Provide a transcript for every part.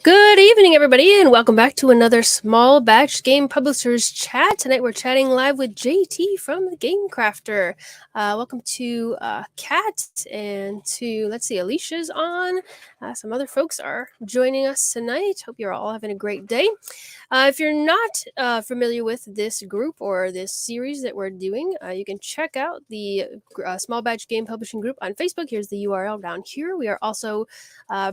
Good evening, everybody, and welcome back to another Small Batch Game Publishers Chat. Tonight we're chatting live with JT from the Game Crafter. Welcome to Kat and to, let's see, Alicia's on. Some other folks are joining us tonight. Hope you're all having a great day. If you're not familiar with this group or this series that we're doing, you can check out the Small Batch Game Publishing Group on Facebook. Here's the URL down here. We are also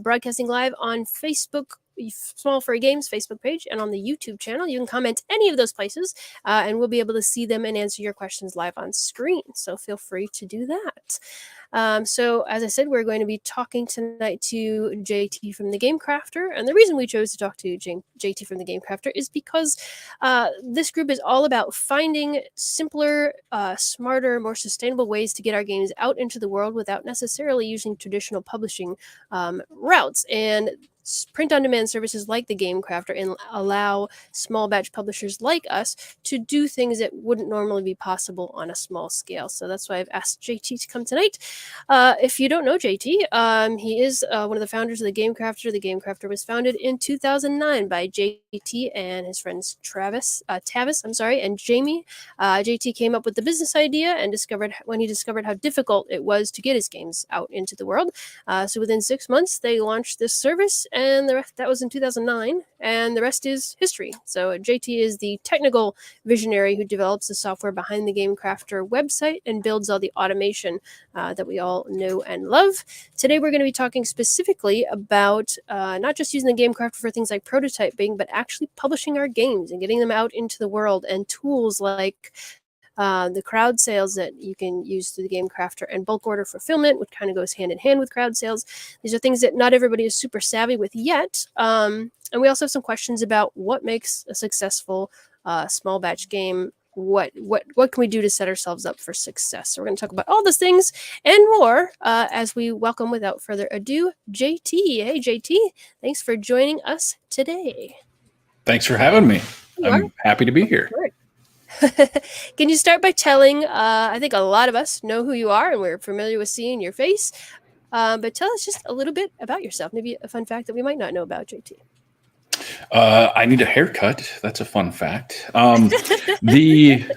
broadcasting live on Facebook, Small Furry Games Facebook page, and on the YouTube channel. You can comment any of those places, and we'll be able to see them and answer your questions live on screen. So feel free to do that. So as I said, we're going to be talking tonight to JT from the Game Crafter, and the reason we chose to talk to JT from the Game Crafter is because this group is all about finding simpler, smarter, more sustainable ways to get our games out into the world without necessarily using traditional publishing routes. And print-on-demand services like the Game Crafter allow small batch publishers like us to do things that wouldn't normally be possible on a small scale. So that's why I've asked JT to come tonight. If you don't know JT, he is one of the founders of the Game Crafter. The Game Crafter was founded in 2009 by JT and his friends Tavis, and Jamie. JT came up with the business idea and discovered how difficult it was to get his games out into the world. So within 6 months, they launched this service, and that was in 2009, and the rest is history. So JT is the technical visionary who develops the software behind the Game Crafter website and builds all the automation that we all know and love. Today, we're going to be talking specifically about not just using the Game Crafter for things like prototyping, but actually publishing our games and getting them out into the world, and tools like the crowd sales that you can use through the Game Crafter, and bulk order fulfillment, which kind of goes hand in hand with crowd sales. These are things that not everybody is super savvy with yet. And we also have some questions about what makes a successful small batch game. What can we do to set ourselves up for success? So we're going to talk about all those things and more as we welcome, without further ado, JT. Hey, JT, thanks for joining us today. Thanks for having me. I'm happy to be here. Can you start by telling, I think a lot of us know who you are and we're familiar with seeing your face, but tell us just a little bit about yourself, maybe a fun fact that we might not know about JT. I need a haircut. That's a fun fact. I'm JT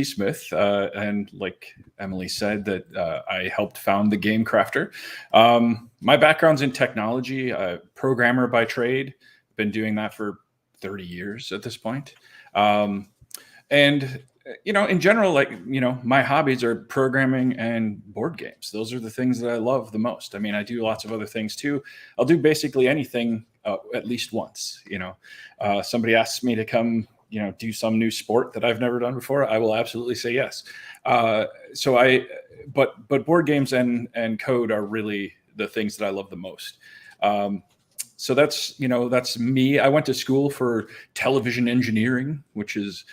Smith, and like Emily said, that I helped found the Game Crafter. My background's in technology, programmer by trade. Been doing that for 30 years at this point. And, in general, my hobbies are programming and board games. Those are the things that I love the most. I mean, I do lots of other things too. I'll do basically anything at least once. Somebody asks me to come, do some new sport that I've never done before, I will absolutely say yes. But board games and code are really the things that I love the most. So that's me. I went to school for television engineering, which is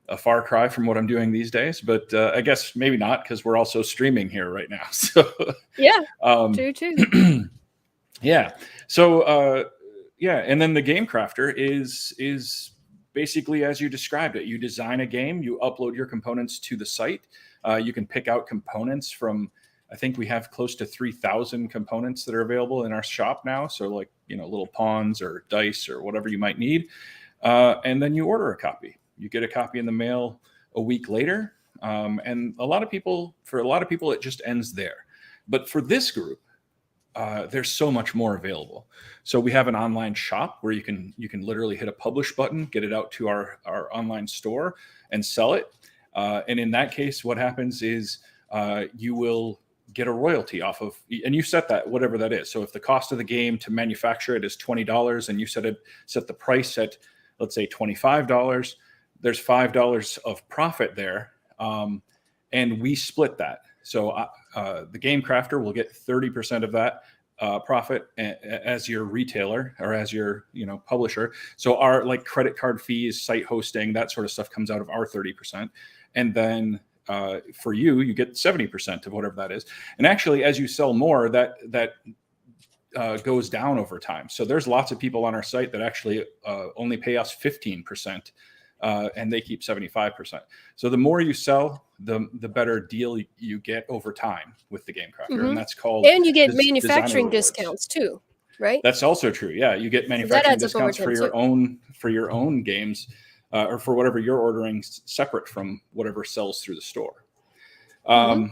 a far cry from what I'm doing these days. But I guess maybe not, because we're also streaming here right now. So yeah, true. Yeah. So and then the Game Crafter is basically as you described it. You design a game, you upload your components to the site. You can pick out components from, I think we have close to 3,000 components that are available in our shop now. So little pawns or dice or whatever you might need. And then you order a copy. You get a copy in the mail a week later. And for a lot of people, it just ends there. But for this group, there's so much more available. So we have an online shop where you can literally hit a publish button, get it out to our online store and sell it. And in that case, what happens is you will get a royalty off of, and you set that, whatever that is. So if the cost of the game to manufacture it is $20 and you set the price at, let's say, $25, there's $5 of profit there. And we split that. So the Game Crafter will get 30% of that profit as your retailer or as your publisher. So our credit card fees, site hosting, that sort of stuff comes out of our 30%. And then for you get 70% of whatever that is. And actually, as you sell more, that goes down over time. So there's lots of people on our site that actually only pay us 15%, and they keep 75%. So the more you sell, the better deal you get over time with the Game Crafter, and that's called. And you get manufacturing discounts too. right? That's also true. Yeah, you get So that manufacturing adds up over discounts time too. for your own games, or for whatever you're ordering, separate from whatever sells through the store. Hmm.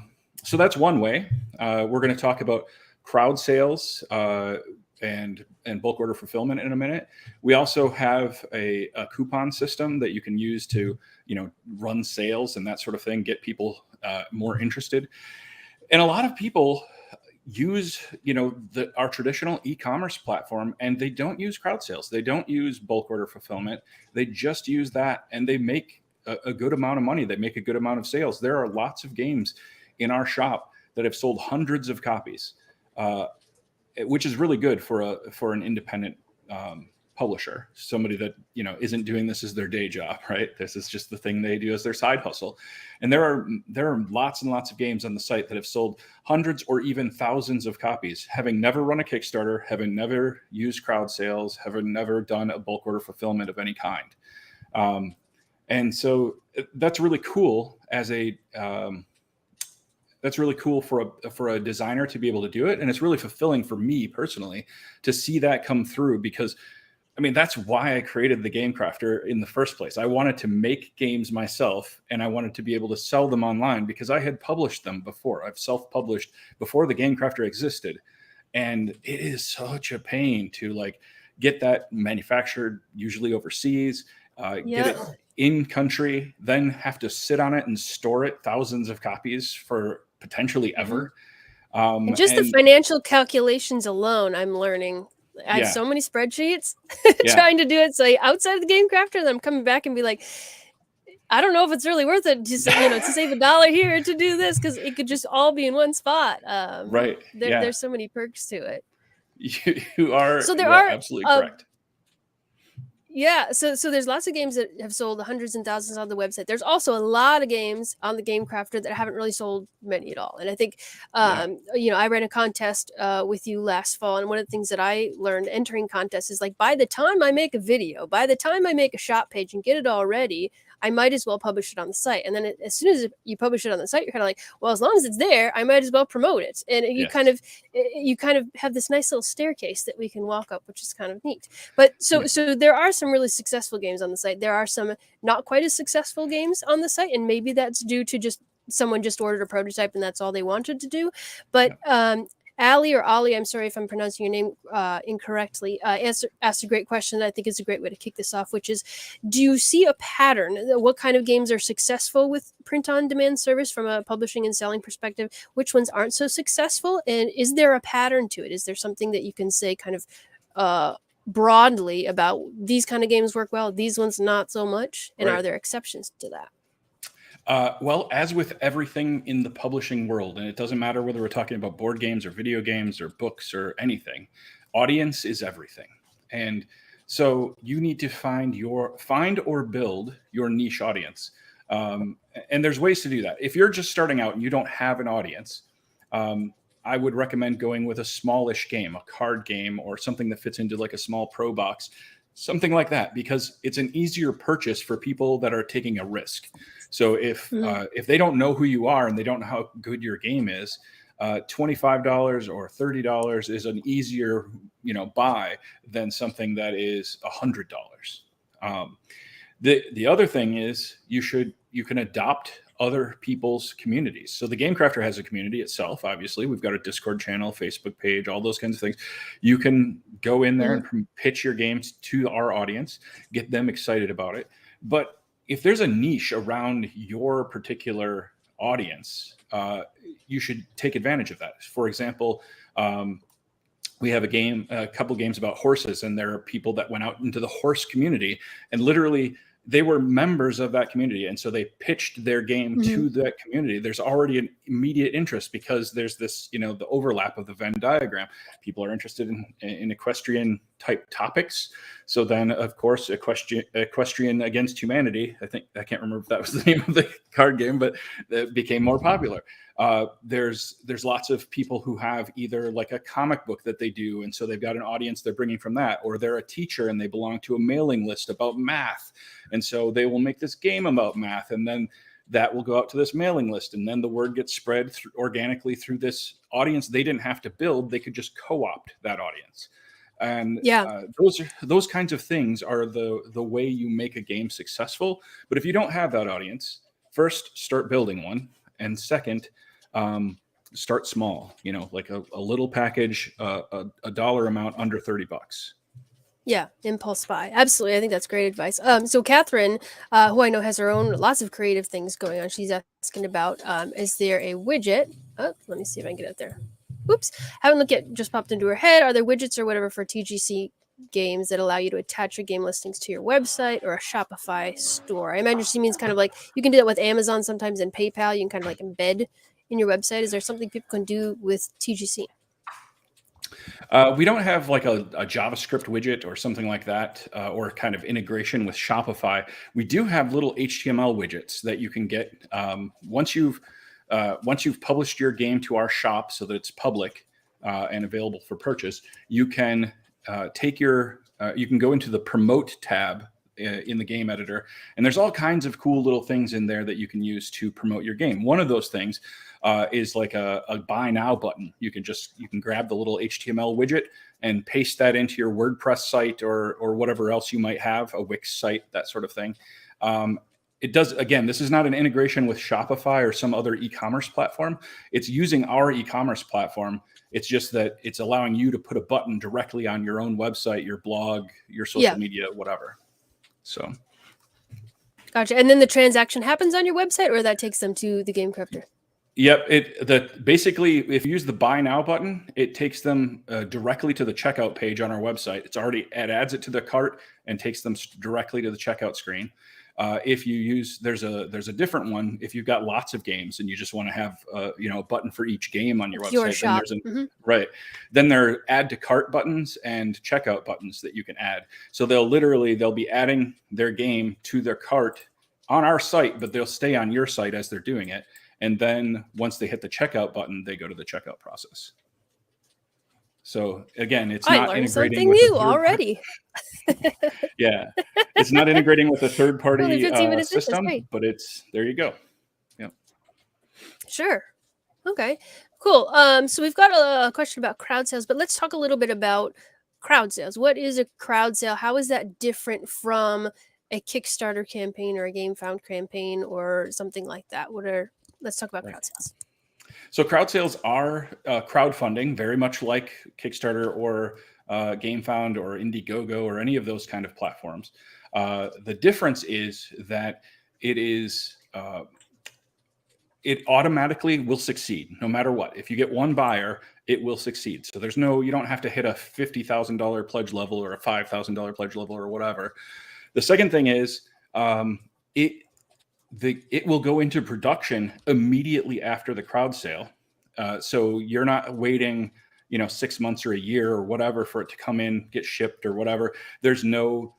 So that's one way. We're going to talk about crowd sales and bulk order fulfillment in a minute. We also have a coupon system that you can use to, run sales and that sort of thing, get people more interested. And a lot of people use, our traditional e-commerce platform, and they don't use crowd sales. They don't use bulk order fulfillment. They just use that, and they make a good amount of money. They make a good amount of sales. There are lots of games in our shop that have sold hundreds of copies, which is really good for an independent publisher, somebody that isn't doing this as their day job, right? This is just the thing they do as their side hustle. And there are lots and lots of games on the site that have sold hundreds or even thousands of copies, having never run a Kickstarter, having never used crowd sales, having never done a bulk order fulfillment of any kind. And so that's really cool that's really cool for a designer to be able to do it. And it's really fulfilling for me personally to see that come through, because that's why I created the Game Crafter in the first place. I wanted to make games myself, and I wanted to be able to sell them online because I had published them before. I've self-published before the Game Crafter existed. And it is such a pain to get that manufactured, usually overseas, get it in country, then have to sit on it and store it thousands of copies for potentially ever. And just the financial calculations alone, I'm learning. I have so many spreadsheets trying to do it. So outside of the Game Crafter, then I'm coming back and be like, I don't know if it's really worth it to save $1 here to do this, because it could just all be in one spot. Right. There's so many perks to it. You are absolutely correct. Yeah, so there's lots of games that have sold hundreds and thousands on the website. There's also a lot of games on the Game Crafter that haven't really sold many at all. And I think, I ran a contest with you last fall, and one of the things that I learned entering contests is by the time I make a video, by the time I make a shop page and get it all ready, I might as well publish it on the site. And then as soon as you publish it on the site, you're kind of like, well, as long as it's there, I might as well promote it. And you kind of have this nice little staircase that we can walk up, which is kind of neat. But so there are some really successful games on the site. There are some not quite as successful games on the site, and maybe that's due to just someone just ordered a prototype and that's all they wanted to do. But Ali or Ollie, I'm sorry if I'm pronouncing your name incorrectly, asked a great question that I think is a great way to kick this off, which is, do you see a pattern? What kind of games are successful with print-on-demand service from a publishing and selling perspective? Which ones aren't so successful? And is there a pattern to it? Is there something that you can say kind of broadly about these kind of games work well, these ones not so much? And are there exceptions to that? Well, as with everything in the publishing world, and it doesn't matter whether we're talking about board games or video games or books or anything, audience is everything. And so you need to find or build your niche audience. And there's ways to do that. If you're just starting out and you don't have an audience, I would recommend going with a smallish game, a card game, or something that fits into a small pro box, something like that, because it's an easier purchase for people that are taking a risk. So if they don't know who you are and they don't know how good your game is, $25 or $30 is an easier, buy than something that is $100. The other thing is you can adopt other people's communities. So the Game Crafter has a community itself. Obviously, we've got a Discord channel, Facebook page, all those kinds of things. You can go in there and pitch your games to our audience, get them excited about it. But if there's a niche around your particular audience, you should take advantage of that. For example, we have a couple games about horses, and there are people that went out into the horse community and literally they were members of that community. And so they pitched their game to that community. There's already an immediate interest because there's this, the overlap of the Venn diagram. People are interested in equestrian type topics. So then of course, Equestrian Against Humanity, I can't remember if that was the name of the card game, but it became more popular. There's lots of people who have either a comic book that they do, and so they've got an audience they're bringing from that, or they're a teacher and they belong to a mailing list about math, and so they will make this game about math, and then that will go out to this mailing list, and then the word gets spread organically through this audience they didn't have to build. They could just co-opt that audience. And Yeah. those kinds of things are the way you make a game successful. But if you don't have that audience, first start building one, and second, start small. Like a little package, a dollar amount under $30. Yeah, impulse buy. Absolutely. I think that's great advice. So Catherine, who I know has her own lots of creative things going on, she's asking about, is there a widget? Oh, let me see if I can get it there. Oops. Haven't looked yet, just popped into her head. Are there widgets or whatever for TGC games that allow you to attach your game listings to your website or a Shopify store? I imagine she means kind of like you can do that with Amazon sometimes and PayPal. You can kind of like embed in your website. Is there something people can do with TGC? We don't have like a JavaScript widget or something like that, or kind of integration with Shopify. We do have little HTML widgets that you can get once you've published your game to our shop so that it's public and available for purchase. You can you can go into the Promote tab in the game editor, and there's all kinds of cool little things in there that you can use to promote your game. One of those things is like a buy now button. You can grab the little HTML widget and paste that into your WordPress site or whatever else you might have, a Wix site, that sort of thing. It does, again, this is not an integration with Shopify or some other e-commerce platform. It's using our e-commerce platform. It's just that it's allowing you to put a button directly on your own website, your blog, your social media, whatever. So. Gotcha. And then the transaction happens on your website, or that takes them to the Game Crafter? Yep. Basically, if you use the buy now button, it takes them directly to the checkout page on our website. It adds it to the cart and takes them directly to the checkout screen. If you use, there's a different one. If you've got lots of games and you just want to have a button for each game on your website, your shop. Right. Then there are add to cart buttons and checkout buttons that you can add. So they'll be adding their game to their cart on our site, but they'll stay on your site as they're doing it. And then once they hit the checkout button, they go to the checkout process. So again, it's not integrating something with new already. Yeah, it's not integrating with a third-party system, but there you go. Yeah. Sure. Okay. Cool. So we've got a question about crowd sales, but let's talk a little bit about crowd sales. What is a crowd sale? How is that different from a Kickstarter campaign or a GameFound campaign or something like that? Let's talk about crowd sales. So crowd sales are crowdfunding, very much like Kickstarter or GameFound or Indiegogo or any of those kind of platforms. The difference is that it automatically will succeed no matter what. If you get one buyer, it will succeed. So you don't have to hit a $50,000 pledge level or a $5,000 pledge level or whatever. The second thing is it will go into production immediately after the crowd sale. So you're not waiting, 6 months or a year or whatever for it to come in, get shipped or whatever. There's no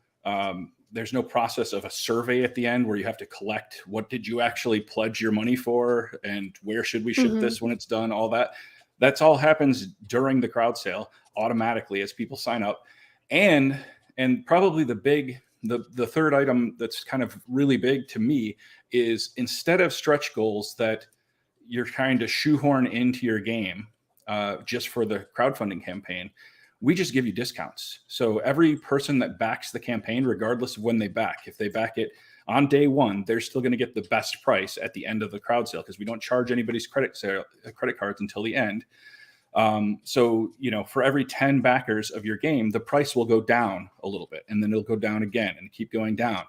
process of a survey at the end where you have to collect what did you actually pledge your money for and where should we ship this when it's done, all that. That's all happens during the crowd sale automatically as people sign up. And probably the third item that's kind of really big to me is instead of stretch goals that you're trying to shoehorn into your game just for the crowdfunding campaign, we just give you discounts. So every person that backs the campaign, regardless of when they back, if they back it on day one, they're still going to get the best price at the end of the crowd sale because we don't charge anybody's credit cards until the end. So, for every 10 backers of your game, the price will go down a little bit and then it'll go down again and keep going down.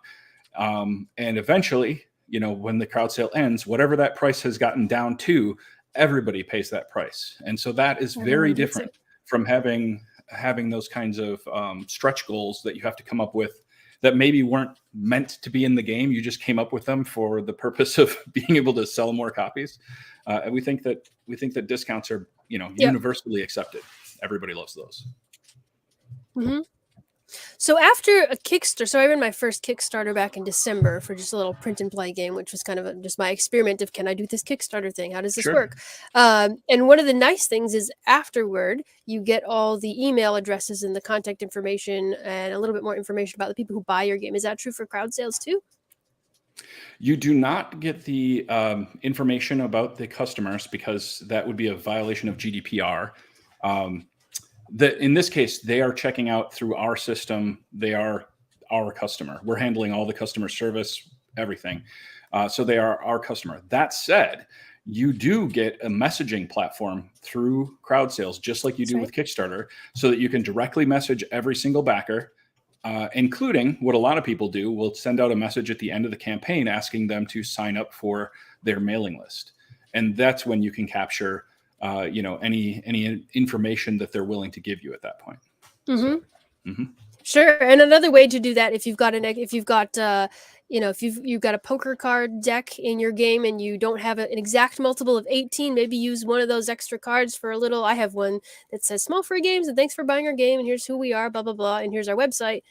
And eventually, when the crowd sale ends, whatever that price has gotten down to, everybody pays that price. And so that is very different from having those kinds of stretch goals that you have to come up with that maybe weren't meant to be in the game. You just came up with them for the purpose of being able to sell more copies. And we think that discounts are, universally accepted. Everybody loves those. Mm-hmm. So after a Kickstarter, so I ran my first Kickstarter back in December for just a little print and play game, which was kind of just my experiment of, can I do this Kickstarter thing? How does this work? And one of the nice things is afterward, you get all the email addresses and the contact information and a little bit more information about the people who buy your game. Is that true for crowd sales too? You do not get the information about the customers because that would be a violation of GDPR. In this case, they are checking out through our system. They are our customer. We're handling all the customer service, everything. So they are our customer. That said, you do get a messaging platform through crowd sales, just like you do with Kickstarter, so that you can directly message every single backer, including what a lot of people do. Will send out a message at the end of the campaign asking them to sign up for their mailing list. And that's when you can capture, any information that they're willing to give you at that point. Sure. And another way to do that, if you've got a poker card deck in your game and you don't have an exact multiple of 18, maybe use one of those extra cards for a little. I have one that says small free games and thanks for buying our game and here's who we are, blah, blah, blah. And here's our website.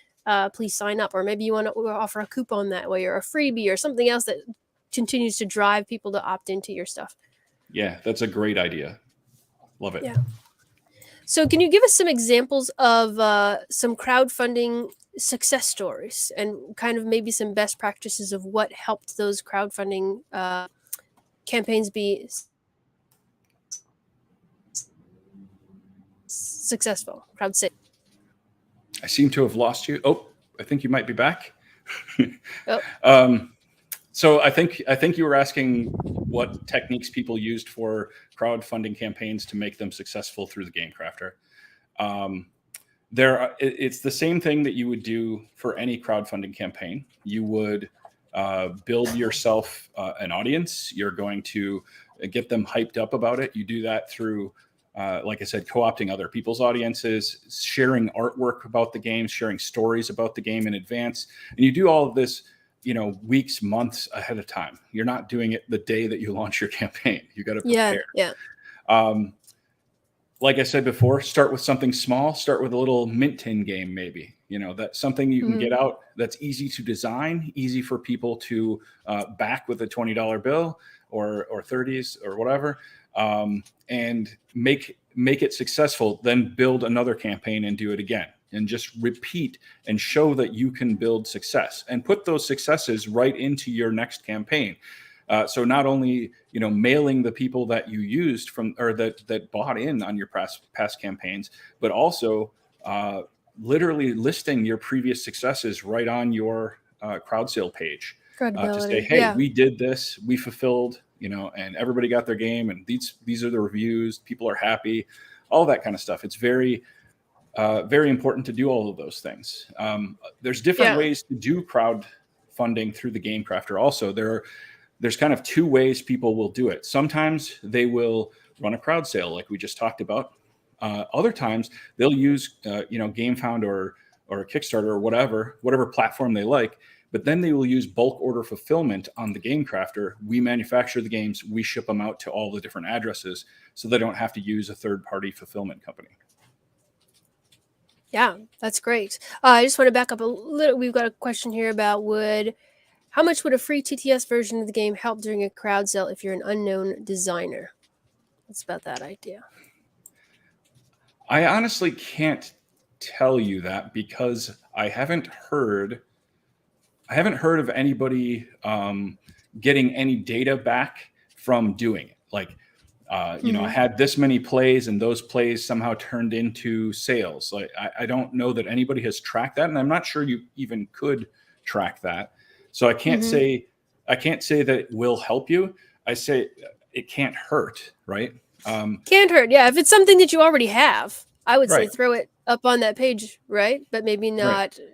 Please sign up. Or maybe you want to offer a coupon that way or a freebie or something else that continues to drive people to opt into your stuff. Yeah, that's a great idea. Love it. Yeah. So can you give us some examples of some crowdfunding success stories and kind of maybe some best practices of what helped those crowdfunding campaigns be successful? I seem to have lost you. Oh, I think you might be back. So I think you were asking what techniques people used for crowdfunding campaigns to make them successful through the Game Crafter. It's the same thing that you would do for any crowdfunding campaign. You would build yourself an audience. You're going to get them hyped up about it. You do that through, like I said, co-opting other people's audiences, sharing artwork about the game, sharing stories about the game in advance. And you do all of this, weeks, months ahead of time. You're not doing it the day that you launch your campaign. You got to prepare. Yeah. Like I said before, start with something small. Start with a little mint tin game, maybe. That's something you can get out that's easy to design, easy for people to back with a $20 bill or 30s or whatever, and make it successful. Then build another campaign and do it again. And just repeat and show that you can build success and put those successes right into your next campaign. So not only, mailing the people that you used that bought in on your past campaigns, but also literally listing your previous successes right on your crowd sale page to say, hey, we did this, we fulfilled, and everybody got their game. And these are the reviews. People are happy, all that kind of stuff. It's very important to do all of those things. There's different ways to do crowdfunding through the Game Crafter. Also, there's kind of two ways people will do it. Sometimes they will run a crowd sale, like we just talked about. Other times they'll use GameFound or a Kickstarter or whatever platform they like. But then they will use bulk order fulfillment on the Game Crafter. We manufacture the games, we ship them out to all the different addresses, so they don't have to use a third-party fulfillment company. Yeah, that's great. I just want to back up a little. We've got a question here about how much would a free TTS version of the game help during a crowd sale if you're an unknown designer? What's about that idea? I honestly can't tell you that because I haven't heard of anybody getting any data back from doing it. Like, I had this many plays and those plays somehow turned into sales. Like, I don't know that anybody has tracked that. And I'm not sure you even could track that. So I can't say that it will help you. I say it can't hurt, right? Can't hurt. Yeah. If it's something that you already have, I would say throw it up on that page. Right. But maybe not. Right.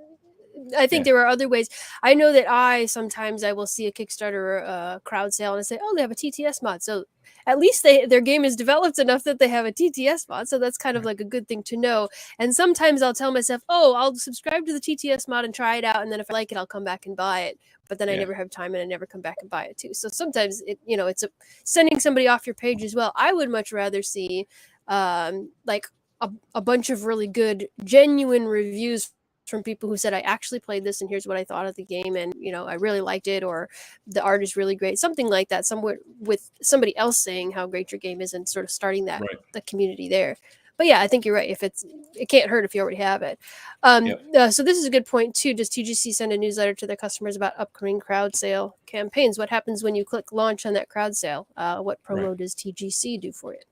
I think there are other ways. I know that sometimes I will see a Kickstarter or a crowd sale and I say, oh, they have a TTS mod. So at least their game is developed enough that they have a TTS mod. So that's kind of like a good thing to know. And sometimes I'll tell myself, oh, I'll subscribe to the TTS mod and try it out. And then if I like it, I'll come back and buy it. But then I never have time and I never come back and buy it too. So sometimes it's sending somebody off your page as well. I would much rather see like a bunch of really good, genuine reviews from people who said, I actually played this and here's what I thought of the game. And, I really liked it, or the art is really great. Something like that, somewhat with somebody else saying how great your game is and sort of starting that the community there. But yeah, I think you're right. It can't hurt if you already have it. So this is a good point too. Does TGC send a newsletter to their customers about upcoming crowd sale campaigns? What happens when you click launch on that crowd sale? What promo does TGC do for it?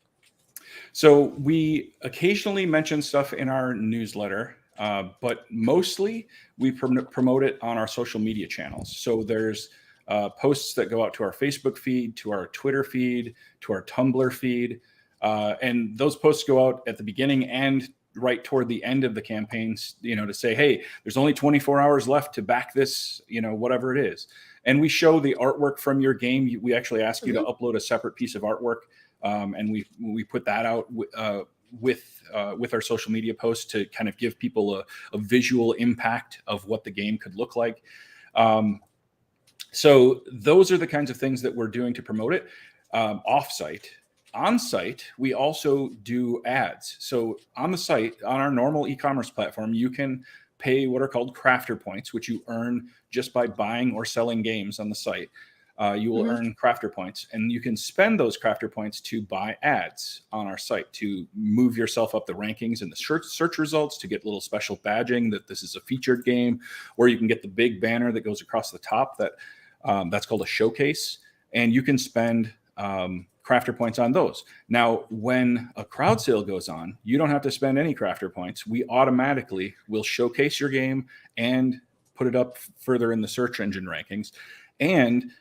So we occasionally mention stuff in our newsletter, but mostly we promote it on our social media channels. So there's posts that go out to our Facebook feed, to our Twitter feed, to our Tumblr feed. And those posts go out at the beginning and right toward the end of the campaigns, to say, hey, there's only 24 hours left to back this, whatever it is. And we show the artwork from your game. We actually ask you to upload a separate piece of artwork. And we put that out with our social media posts to kind of give people a visual impact of what the game could look like. So those are the kinds of things that we're doing to promote it off-site. On-site, we also do ads. So on the site, on our normal e-commerce platform, you can pay what are called crafter points, which you earn just by buying or selling games on the site. You will earn crafter points, and you can spend those crafter points to buy ads on our site to move yourself up the rankings in the search results, to get little special badging that this is a featured game, or you can get the big banner that goes across the top that's called a showcase, and you can spend crafter points on those. Now, when a crowd sale goes on, you don't have to spend any crafter points. We automatically will showcase your game and put it up further in the search engine rankings, and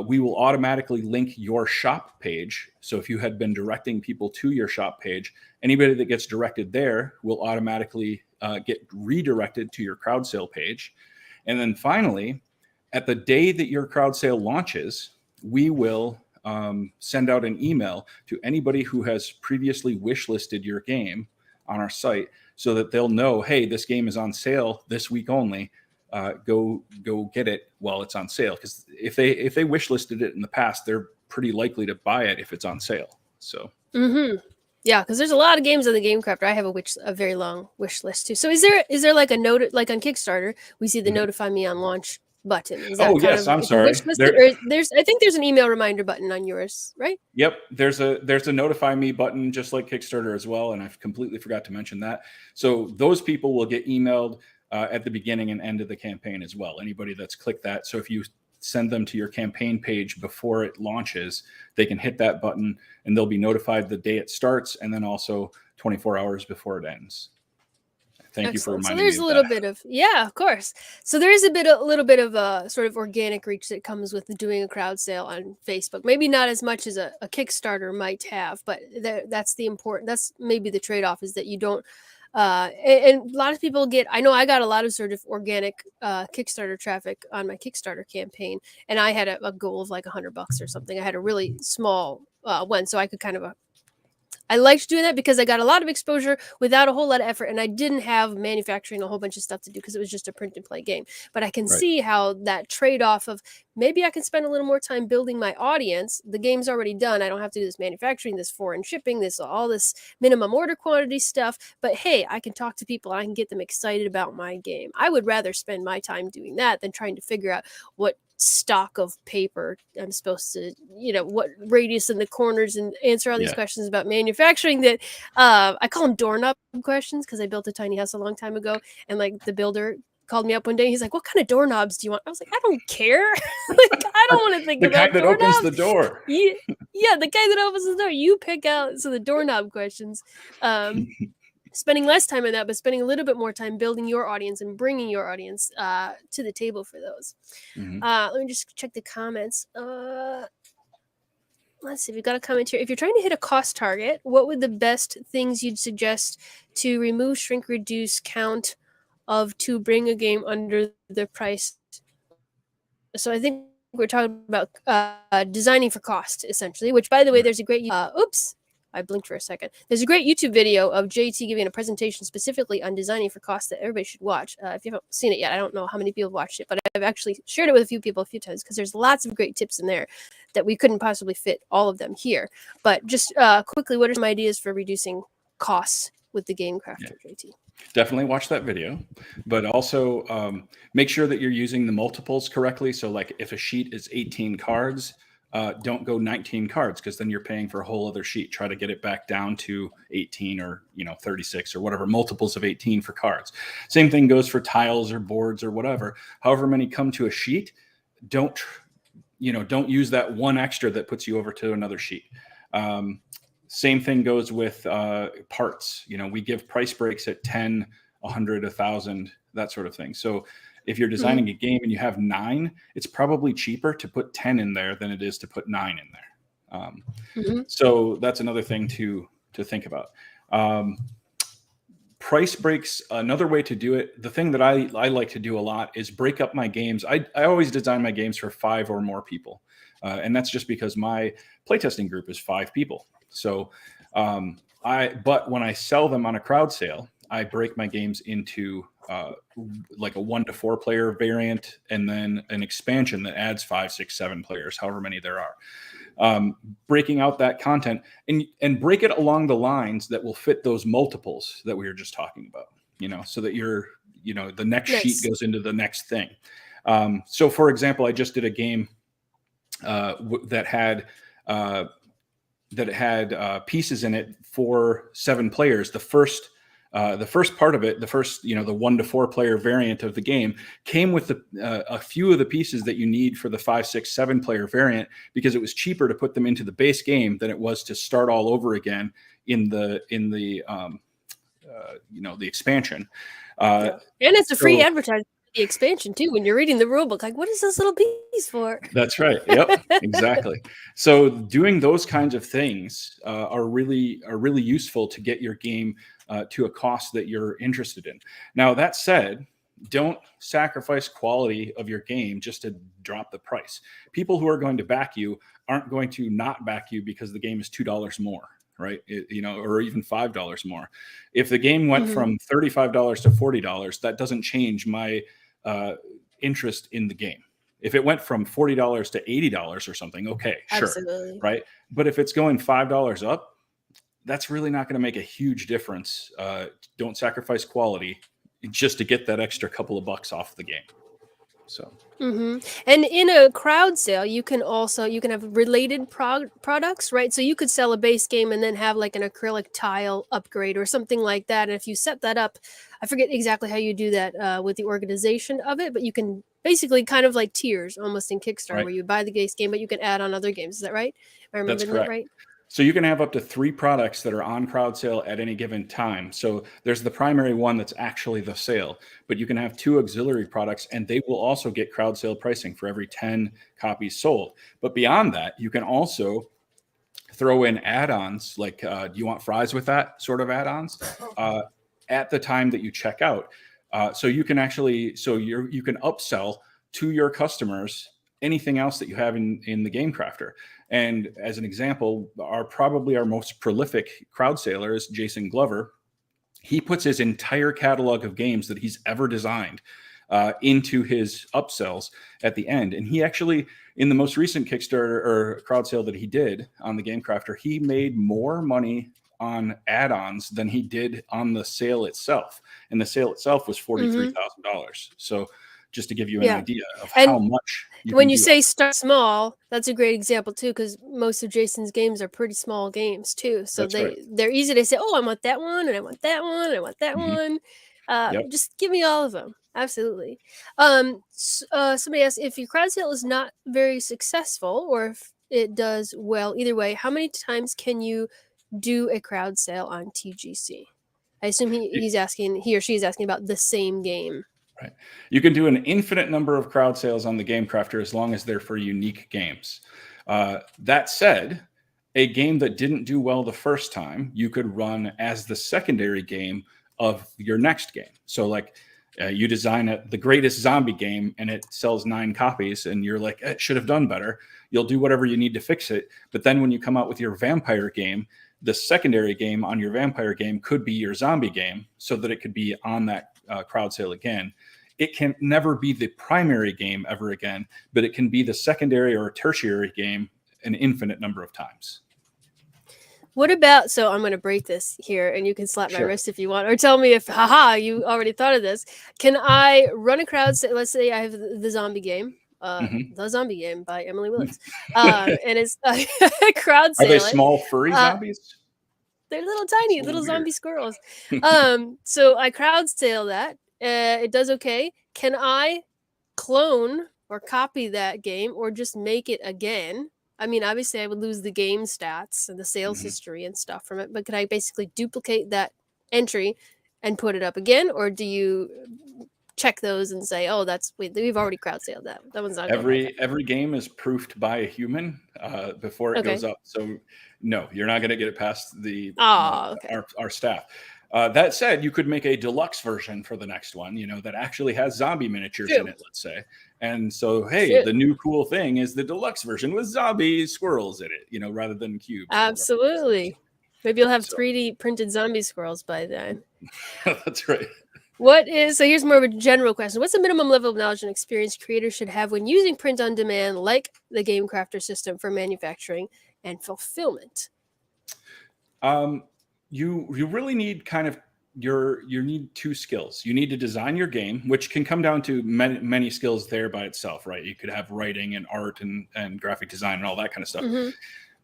we will automatically link your shop page. So if you had been directing people to your shop page, anybody that gets directed there will automatically get redirected to your crowd sale page. And then finally, at the day that your crowd sale launches, we will send out an email to anybody who has previously wishlisted your game on our site so that they'll know, hey, this game is on sale this week only. Go get it while it's on sale, because if they wish listed it in the past, they're pretty likely to buy it if it's on sale. So yeah, because there's a lot of games on the Game Crafter. I have a very long wish list too. So is there like a note, like on Kickstarter we see the notify me on launch button? Is that I'm sorry. I think there's an email reminder button on yours, right? Yep, there's a notify me button just like Kickstarter as well, and I've completely forgot to mention that. So those people will get emailed at the beginning and end of the campaign as well. Anybody that's clicked that. So if you send them to your campaign page before it launches, they can hit that button and they'll be notified the day it starts, and then also 24 hours before it ends. Thank you for reminding me. So there's a little bit of, yeah, of course. So there is a little bit of a sort of organic reach that comes with doing a crowd sale on Facebook. Maybe not as much as a Kickstarter might have, but that's maybe the trade-off, is that you don't, and a lot of people I know I got a lot of sort of organic Kickstarter traffic on my Kickstarter campaign, and I had a goal of like $100 or something. I had a really small one, so I could kind of I liked doing that because I got a lot of exposure without a whole lot of effort, and I didn't have manufacturing a whole bunch of stuff to do because it was just a print and play game. But I can see how that trade-off of maybe I can spend a little more time building my audience. The game's already done. I don't have to do this manufacturing, this foreign shipping, all this minimum order quantity stuff. But hey, I can talk to people and I can get them excited about my game. I would rather spend my time doing that than trying to figure out what stock of paper I'm supposed to, what radius in the corners, and answer all these questions about manufacturing that I call them doorknob questions, because I built a tiny house a long time ago, and like the builder called me up one day. He's like, "What kind of doorknobs do you want?" I was like, "I don't care. Like, I don't want to think about the guy that opens the door." Yeah, the guy that opens the door. You pick out. So the doorknob questions. Spending less time on that, but spending a little bit more time building your audience and bringing your audience to the table for those. Let me just check the comments. Let's see if you've got a comment here. If you're trying to hit a cost target, what would the best things you'd suggest to remove, shrink, reduce count of to bring a game under the price? So I think we're talking about designing for cost, essentially, which, by the way, there's a great oops, I blinked for a second. There's a great YouTube video of JT giving a presentation specifically on designing for cost that everybody should watch. If you haven't seen it yet, I don't know how many people have watched it, but I've actually shared it with a few people a few times, because there's lots of great tips in there that we couldn't possibly fit all of them here. But just quickly, what are some ideas for reducing costs with the Game Crafter, JT? Definitely watch that video, but also make sure that you're using the multiples correctly. So like if a sheet is 18 cards, don't go 19 cards, because then you're paying for a whole other sheet. Try to get it back down to 18 or 36 or whatever, multiples of 18 for cards. Same thing goes for tiles or boards or whatever. However many come to a sheet, don't use that one extra that puts you over to another sheet. Same thing goes with parts. You know, we give price breaks at 10, 100, 1,000, that sort of thing. So if you're designing a game and you have 9, it's probably cheaper to put 10 in there than it is to put 9 in there. So that's another thing to think about. Price breaks, another way to do it. The thing that I like to do a lot is break up my games. I always design my games for 5 or more people. And that's just because my playtesting group is 5 people. So, but when I sell them on a crowd sale, I break my games into like a 1 to 4 player variant, and then an expansion that adds 5, 6, 7 players, however many there are. Breaking out that content and break it along the lines that will fit those multiples that we were just talking about, you know, so that the next sheet goes into the next thing. So for example, I just did a game that had pieces in it for 7 players. The first part of it, the 1 to 4 player variant of the game, came with a few of the pieces that you need for the 5, 6, 7 player variant, because it was cheaper to put them into the base game than it was to start all over again in the expansion. And it's a free advertising. The expansion too, when you're reading the rule book, like, what is this little piece for? That's right. Yep, exactly. So doing those kinds of things are really useful to get your game to a cost that you're interested in. Now, that said, don't sacrifice quality of your game just to drop the price. People who are going to back you aren't going to not back you because the game is $2 more, right? Or even $5 more. If the game went from $35 to $40, that doesn't change my interest in the game. If it went from $40 to $80 or something, okay, sure. Absolutely. Right? But if it's going $5 up, that's really not going to make a huge difference. Don't sacrifice quality just to get that extra couple of bucks off the game. So. And in a crowd sale, you can have related products, right? So you could sell a base game and then have like an acrylic tile upgrade or something like that. And if you set that up, I forget exactly how you do that with the organization of it, but you can basically kind of like tiers almost in Kickstarter, right, where you buy the base game, but you can add on other games. Is that right? Am I remembering that right? So you can have up to 3 products that are on crowd sale at any given time. So there's the primary one that's actually the sale, but you can have 2 auxiliary products, and they will also get crowd sale pricing for every 10 copies sold. But beyond that, you can also throw in add-ons, like do you want fries with that sort of add-ons at the time that you check out. So you can you can upsell to your customers anything else that you have in the Game Crafter. And as an example, probably our most prolific crowd sailor is Jason Glover. He puts his entire catalog of games that he's ever designed into his upsells at the end. And he actually, in the most recent Kickstarter or crowd sale that he did on the Game Crafter, he made more money on add-ons than he did on the sale itself. And the sale itself was $43,000. So just to give you an idea of how much when you say start small, that's a great example too, because most of Jason's games are pretty small games too. So they're easy to say, oh, I want that one, and I want that one, and I want that one. Just give me all of them. Absolutely. Somebody asked, if your crowd sale is not very successful, or if it does well, either way, how many times can you do a crowd sale on TGC? I assume he or she is asking about the same game. Right. You can do an infinite number of crowd sales on the Game Crafter as long as they're for unique games. That said, a game that didn't do well the first time, you could run as the secondary game of your next game. So like you design the greatest zombie game and it sells 9 copies and you're like, it should have done better. You'll do whatever you need to fix it. But then when you come out with your vampire game, the secondary game on your vampire game could be your zombie game, so that it could be on that crowd sale again. It can never be the primary game ever again, but it can be the secondary or tertiary game an infinite number of times. What about, so I'm going to break this here and you can slap my wrist if you want, or tell me if, you already thought of this. Can I run a crowd sale? Let's say I have the zombie game, The Zombie Game by Emily Willis. And it's a crowd sale. Are they small furry zombies? They're little tiny, little zombie squirrels. So I crowd sale that. It does okay. Can I clone or copy that game or just make it again I mean, obviously, I would lose the game stats and the sales Mhm. history and stuff from it, but could I basically duplicate that entry and put it up again, or do you check those and say, "Oh, we've already crowd saled that. That one's not going back up." Every game is proofed by a human before it Okay. goes up. So no, you're not going to get it past the Oh, okay. our staff. That said, you could make a deluxe version for the next one, that actually has zombie miniatures in True. it, let's say. And so, hey, True. the new cool thing is the deluxe version with zombie squirrels in it, rather than cubes or whatever it is. Absolutely. Maybe you'll have So 3D printed zombie squirrels by then. that's right. So here's more of a general question. What's the minimum level of knowledge and experience creators should have when using print on demand like the Game Crafter system for manufacturing and fulfillment? You really need you need two skills. You need to design your game, which can come down to many skills there by itself, right? You could have writing and art and graphic design and all that kind of stuff. Hmm.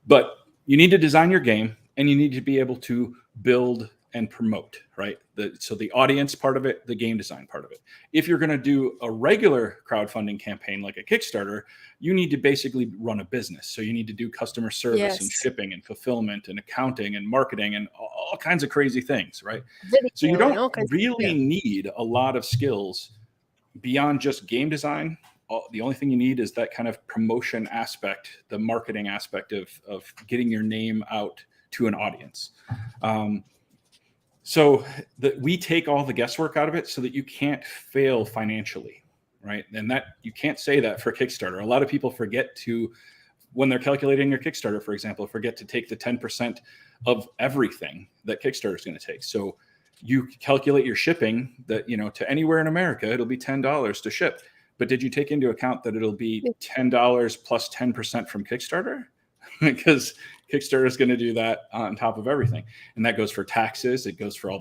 But you need to design your game, and you need to be able to build and promote, right? So the audience part of it, the game design part of it. If you're going to do a regular crowdfunding campaign like a Kickstarter, you need to basically run a business. So you need to do customer service and Yes. shipping and fulfillment and accounting and marketing and all kinds of crazy things, right? So you Video and don't all kinds of, really yeah. need a lot of skills beyond just game design. The only thing you need is that kind of promotion aspect, the marketing aspect of getting your name out to an audience. So that we take all the guesswork out of it so that you can't fail financially, right? And that you can't say that for Kickstarter. A lot of people forget to, when they're calculating your Kickstarter, for example, forget to take the 10% of everything that Kickstarter is going to take. So you calculate your shipping that, to anywhere in America, it'll be $10 to ship. But did you take into account that it'll be $10 plus 10% from Kickstarter? Because Kickstarter is going to do that on top of everything. And that goes for taxes. It goes for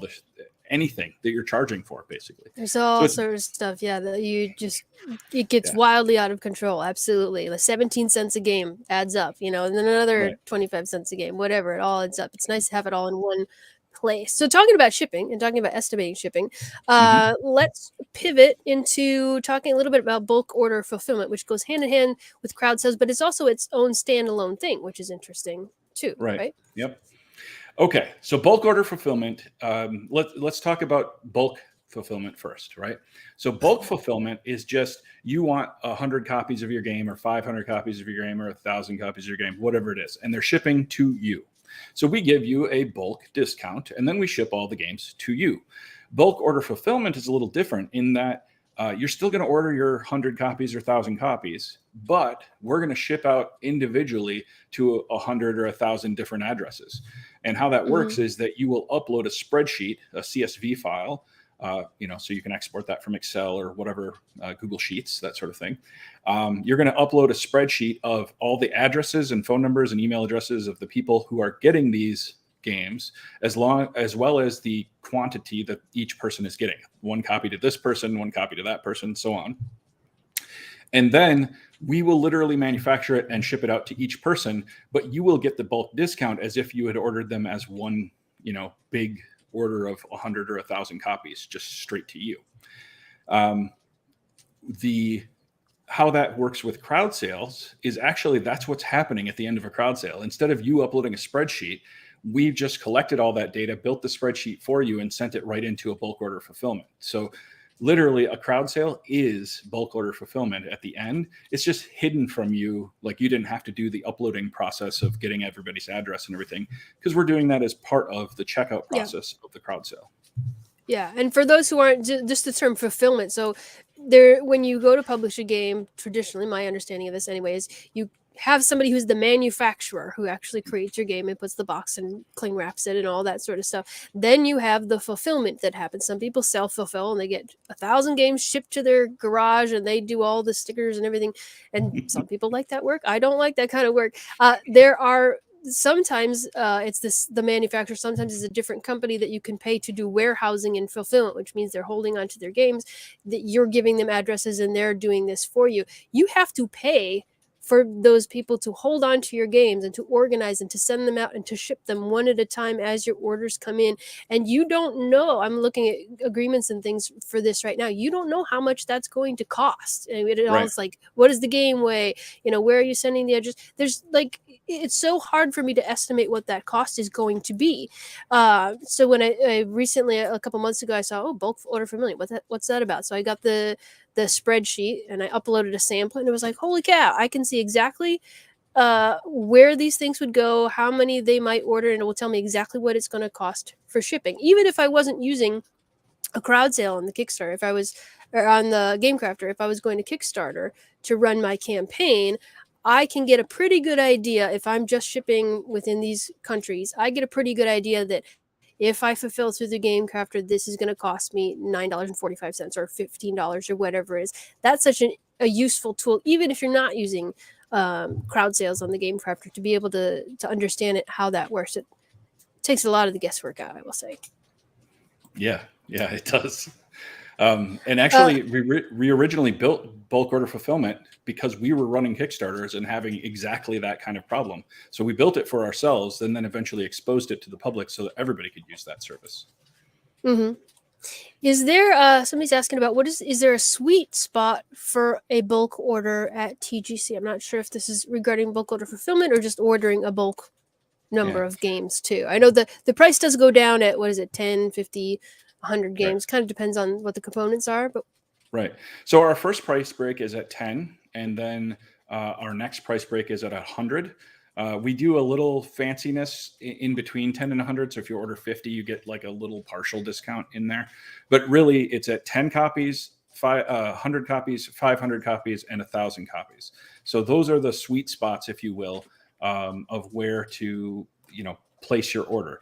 anything that you're charging for, basically. There's So all it's, sorts of stuff, yeah, that it gets wildly out of control. Absolutely. Like 17 cents a game adds up, and then another right. 25 cents a game, whatever, it all adds up. It's nice to have it all in one place. So talking about shipping and talking about estimating shipping, Mhm. let's pivot into talking a little bit about bulk order fulfillment, which goes hand in hand with crowd sales, but it's also its own standalone thing, which is interesting too, Right. right? Yep. Okay, so bulk order fulfillment. Let's talk about bulk fulfillment first, right? So bulk fulfillment is just you want 100 copies of your game, or 500 copies of your game, or 1,000 copies of your game, whatever it is, and they're shipping to you. So we give you a bulk discount, and then we ship all the games to you. Bulk order fulfillment is a little different in that you're still going to order your 100 copies or 1,000 copies, but we're going to ship out individually to 100 or 1,000 different addresses. And how that works is that you will upload a spreadsheet, a CSV file, so you can export that from Excel or whatever, Google Sheets, that sort of thing. You're going to upload a spreadsheet of all the addresses and phone numbers and email addresses of the people who are getting these games, as well as the quantity that each person is getting. One copy to this person, one copy to that person, so on. And then we will literally manufacture it and ship it out to each person, but you will get the bulk discount as if you had ordered them as one, big order of 100 or 1,000 copies, just straight to you. How that works with crowd sales is actually that's what's happening at the end of a crowd sale. Instead of you uploading a spreadsheet, we've just collected all that data, built the spreadsheet for you, and sent it right into a bulk order fulfillment. So literally a crowd sale is bulk order fulfillment at the end. It's just hidden from you. Like you didn't have to do the uploading process of getting everybody's address and everything, because we're doing that as part of the checkout process of the crowd sale. Yeah, and for those who aren't, just the term fulfillment. So when you go to publish a game, traditionally, my understanding of this anyway, is you have somebody who's the manufacturer who actually creates your game and puts the box and cling wraps it and all that sort of stuff. Then you have the fulfillment that happens. Some people self-fulfill and they get 1,000 games shipped to their garage and they do all the stickers and everything. And some people like that work. I don't like that kind of work. There are sometimes it's the manufacturer, sometimes it's a different company that you can pay to do warehousing and fulfillment, which means they're holding onto their games, that you're giving them addresses and they're doing this for you. You have to pay for those people to hold on to your games and to organize and to send them out and to ship them one at a time as your orders come in. And you don't know, I'm looking at agreements and things for this right now, you don't know how much that's going to cost. And it all is like, what does the game weigh? Where are you sending the address? There's like, it's so hard for me to estimate what that cost is going to be. So when I recently, a couple months ago, I saw, bulk order for $1 million. What's that about? So I got the spreadsheet and I uploaded a sample, and it was like, holy cow, I can see exactly where these things would go, how many they might order, and it will tell me exactly what it's going to cost for shipping. Even if I wasn't using a crowd sale on the Kickstarter, if I was on the Game Crafter, if I was going to Kickstarter to run my campaign, I can get a pretty good idea if I'm just shipping within these countries. I get a pretty good idea that if I fulfill through the Game Crafter, this is going to cost me $9.45 or $15 or whatever it is. That's such a useful tool, even if you're not using crowd sales on the Game Crafter, to be able to understand it, how that works. It takes a lot of the guesswork out, I will say. Yeah, it does. And actually, we originally built bulk order fulfillment because we were running Kickstarters and having exactly that kind of problem. So we built it for ourselves and then eventually exposed it to the public so that everybody could use that service. Mm-hmm. Is there, somebody's asking about, is there a sweet spot for a bulk order at TGC? I'm not sure if this is regarding bulk order fulfillment or just ordering a bulk number of games too. I know the price does go down at, 10, 50, 100 games. Kind of depends on what the components are. But Right. So our first price break is at 10, and then our next price break is at 100. We do a little fanciness in between 10 and 100. So if you order 50, you get like a little partial discount in there. But really, it's at 10 copies, 100 copies, 500 copies, and 1,000 copies. So those are the sweet spots, if you will, of where to place your order.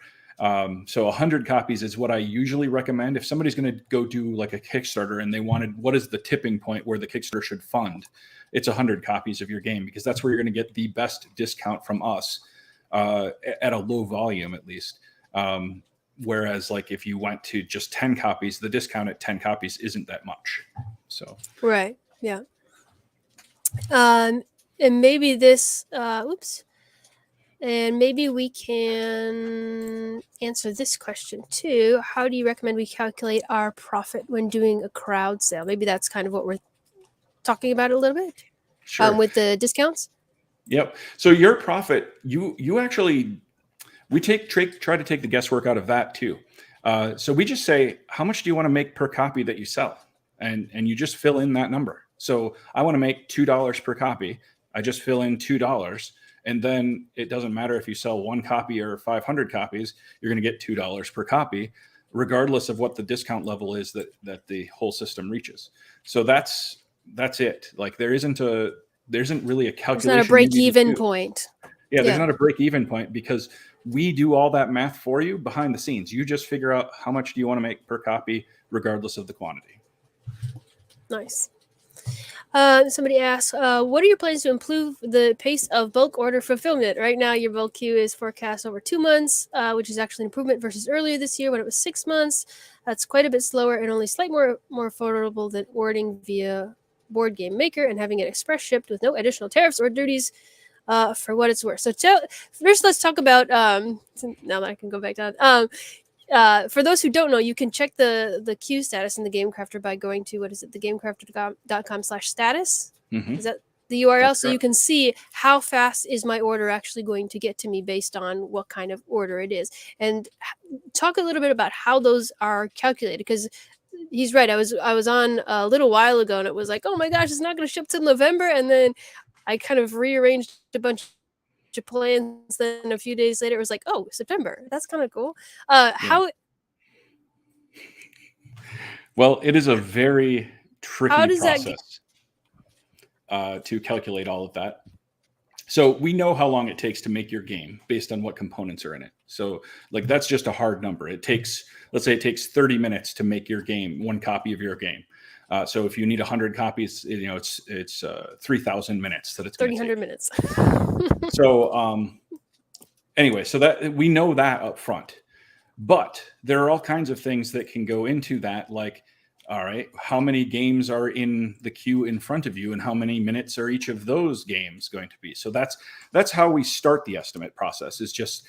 So 100 copies is what I usually recommend. If somebody's going to go do like a Kickstarter and they wanted, what is the tipping point where the Kickstarter should fund? It's 100 copies of your game, because that's where you're going to get the best discount from us at a low volume, at least. Whereas like if you went to just 10 copies, the discount at 10 copies isn't that much. So. Right. Yeah. And maybe this, and maybe we can answer this question too. How do you recommend we calculate our profit when doing a crowd sale? Maybe that's kind of what we're talking about a little bit. Sure. With the discounts. Yep. So your profit, you actually, we try to take the guesswork out of that too. So we just say, how much do you want to make per copy that you sell? And you just fill in that number. So I want to make $2 per copy. I just fill in $2. And then it doesn't matter if you sell 1 copy or 500 copies, you're going to get $2 per copy, regardless of what the discount level is that the whole system reaches. So that's it. Like there isn't really a calculation. There's not a break-even point. Yeah, there's not a break-even point, because we do all that math for you behind the scenes. You just figure out how much do you want to make per copy, regardless of the quantity. Nice. Somebody asks, what are your plans to improve the pace of bulk order fulfillment? Right now, your bulk queue is forecast over 2 months, which is actually an improvement versus earlier this year when it was 6 months. That's quite a bit slower and only slightly more affordable than ordering via Board Game Maker and having it express shipped with no additional tariffs or duties, for what it's worth. So first, let's talk about, now that I can go back down. For those who don't know, you can check the queue status in the Game Crafter by going to, thegamecrafter.com/status. Mm-hmm. Is that the URL? That's so correct. You can see how fast is my order actually going to get to me based on what kind of order it is. And talk a little bit about how those are calculated, because he's right. I was on a little while ago and it was like, oh my gosh, it's not going to ship till November. And then I kind of rearranged a bunch of plans. Then a few days later, it was like, oh, September. That's kind of cool. How? Well, it is a very tricky process that to calculate all of that. So we know how long it takes to make your game based on what components are in it. So like that's just a hard number. It takes, let's say it takes 30 minutes to make your game, 1 copy of your game. So if you need 100 copies, it's 3,000 minutes that it's 300 minutes. So anyway, so that we know that up front, but there are all kinds of things that can go into that, like All right, how many games are in the queue in front of you, and how many minutes are each of those games going to be? So that's how we start the estimate process. Is just,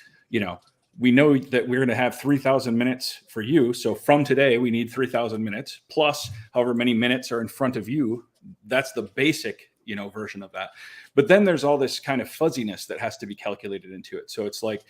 we know that we're going to have 3,000 minutes for you. So from today, we need 3,000 minutes plus however many minutes are in front of you. That's the basic, version of that. But then there's all this kind of fuzziness that has to be calculated into it. So it's like,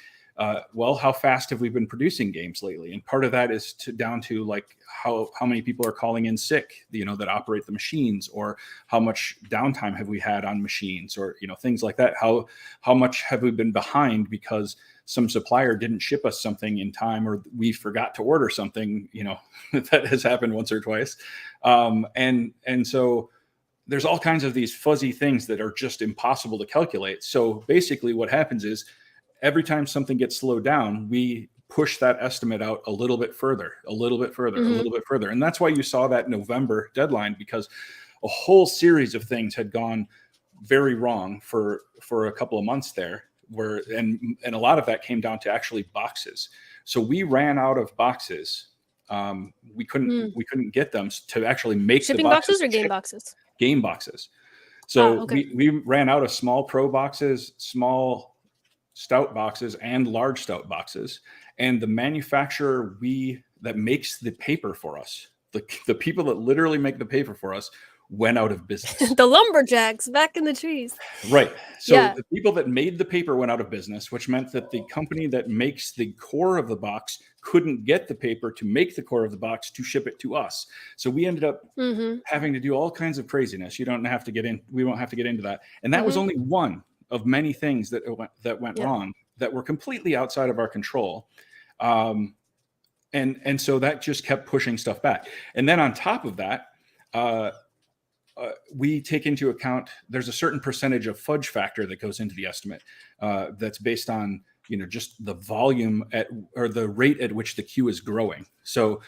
well, how fast have we been producing games lately? And part of that is down to like how many people are calling in sick, that operate the machines, or how much downtime have we had on machines, or things like that. How much have we been behind because some supplier didn't ship us something in time, or we forgot to order something. That has happened once or twice, and so there's all kinds of these fuzzy things that are just impossible to calculate. So basically, what happens is, every time something gets slowed down, we push that estimate out a little bit further, a little bit further, a little bit further. And that's why you saw that November deadline, because a whole series of things had gone very wrong for a couple of months there, and a lot of that came down to actually boxes. So we ran out of boxes. We couldn't get them to actually make shipping the boxes or game boxes? Game boxes. So okay. we ran out of small pro boxes, small stout boxes, and large stout boxes. And the manufacturer that makes the paper for us, the people that literally make the paper for us, went out of business. The lumberjacks back in the trees. Right. So the people that made the paper went out of business, which meant that the company that makes the core of the box couldn't get the paper to make the core of the box to ship it to us. So we ended up having to do all kinds of craziness. We won't have to get into that. And that was only one of many things that went wrong, that were completely outside of our control. And so that just kept pushing stuff back. And then on top of that, we take into account, there's a certain percentage of fudge factor that goes into the estimate, that's based on, just the volume or the rate at which the queue is growing. So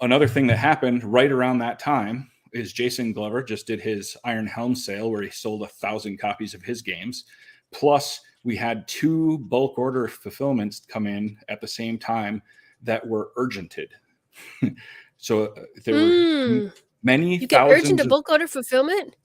another thing that happened right around that time is Jason Glover just did his Iron Helm sale, where he sold 1,000 copies of his games. Plus, we had 2 bulk order fulfillments come in at the same time that were urgented. So there were many you can thousands. Urgent a bulk order fulfillment?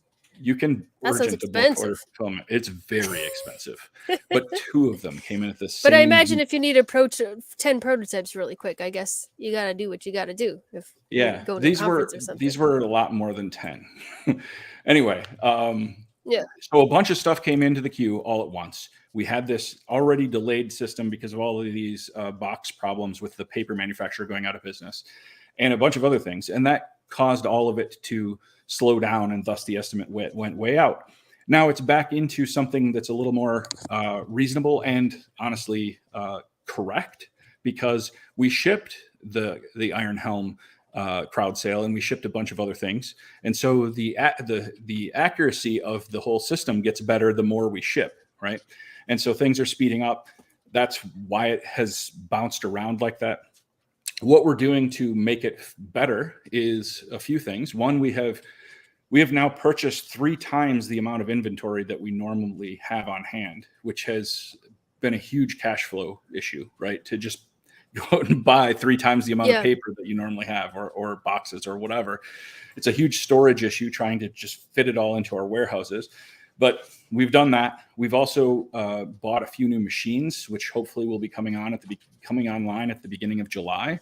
You can urgent a bulk order fulfillment. It's very expensive, but 2 of them came in at the same. But I imagine if you need 10 prototypes really quick, I guess you got to do what you got to do. If you go to a conference or something. These were a lot more than 10. Anyway, yeah. So a bunch of stuff came into the queue all at once. We had this already delayed system because of all of these box problems with the paper manufacturer going out of business, and a bunch of other things, and that caused all of it to slow down, and thus the estimate went way out. Now it's back into something that's a little more reasonable and honestly correct, because we shipped the Iron Helm crowd sale, and we shipped a bunch of other things, and so the accuracy of the whole system gets better the more we ship, right? And so things are speeding up. That's why it has bounced around like that. What we're doing to make it better is a few things. One, we have now purchased 3 times the amount of inventory that we normally have on hand, which has been a huge cash flow issue, right? To just go out and buy 3 times the amount of paper that you normally have, or boxes or whatever. It's a huge storage issue trying to just fit it all into our warehouses. But we've done that. We've also bought a few new machines, which hopefully will be coming online at the beginning of July.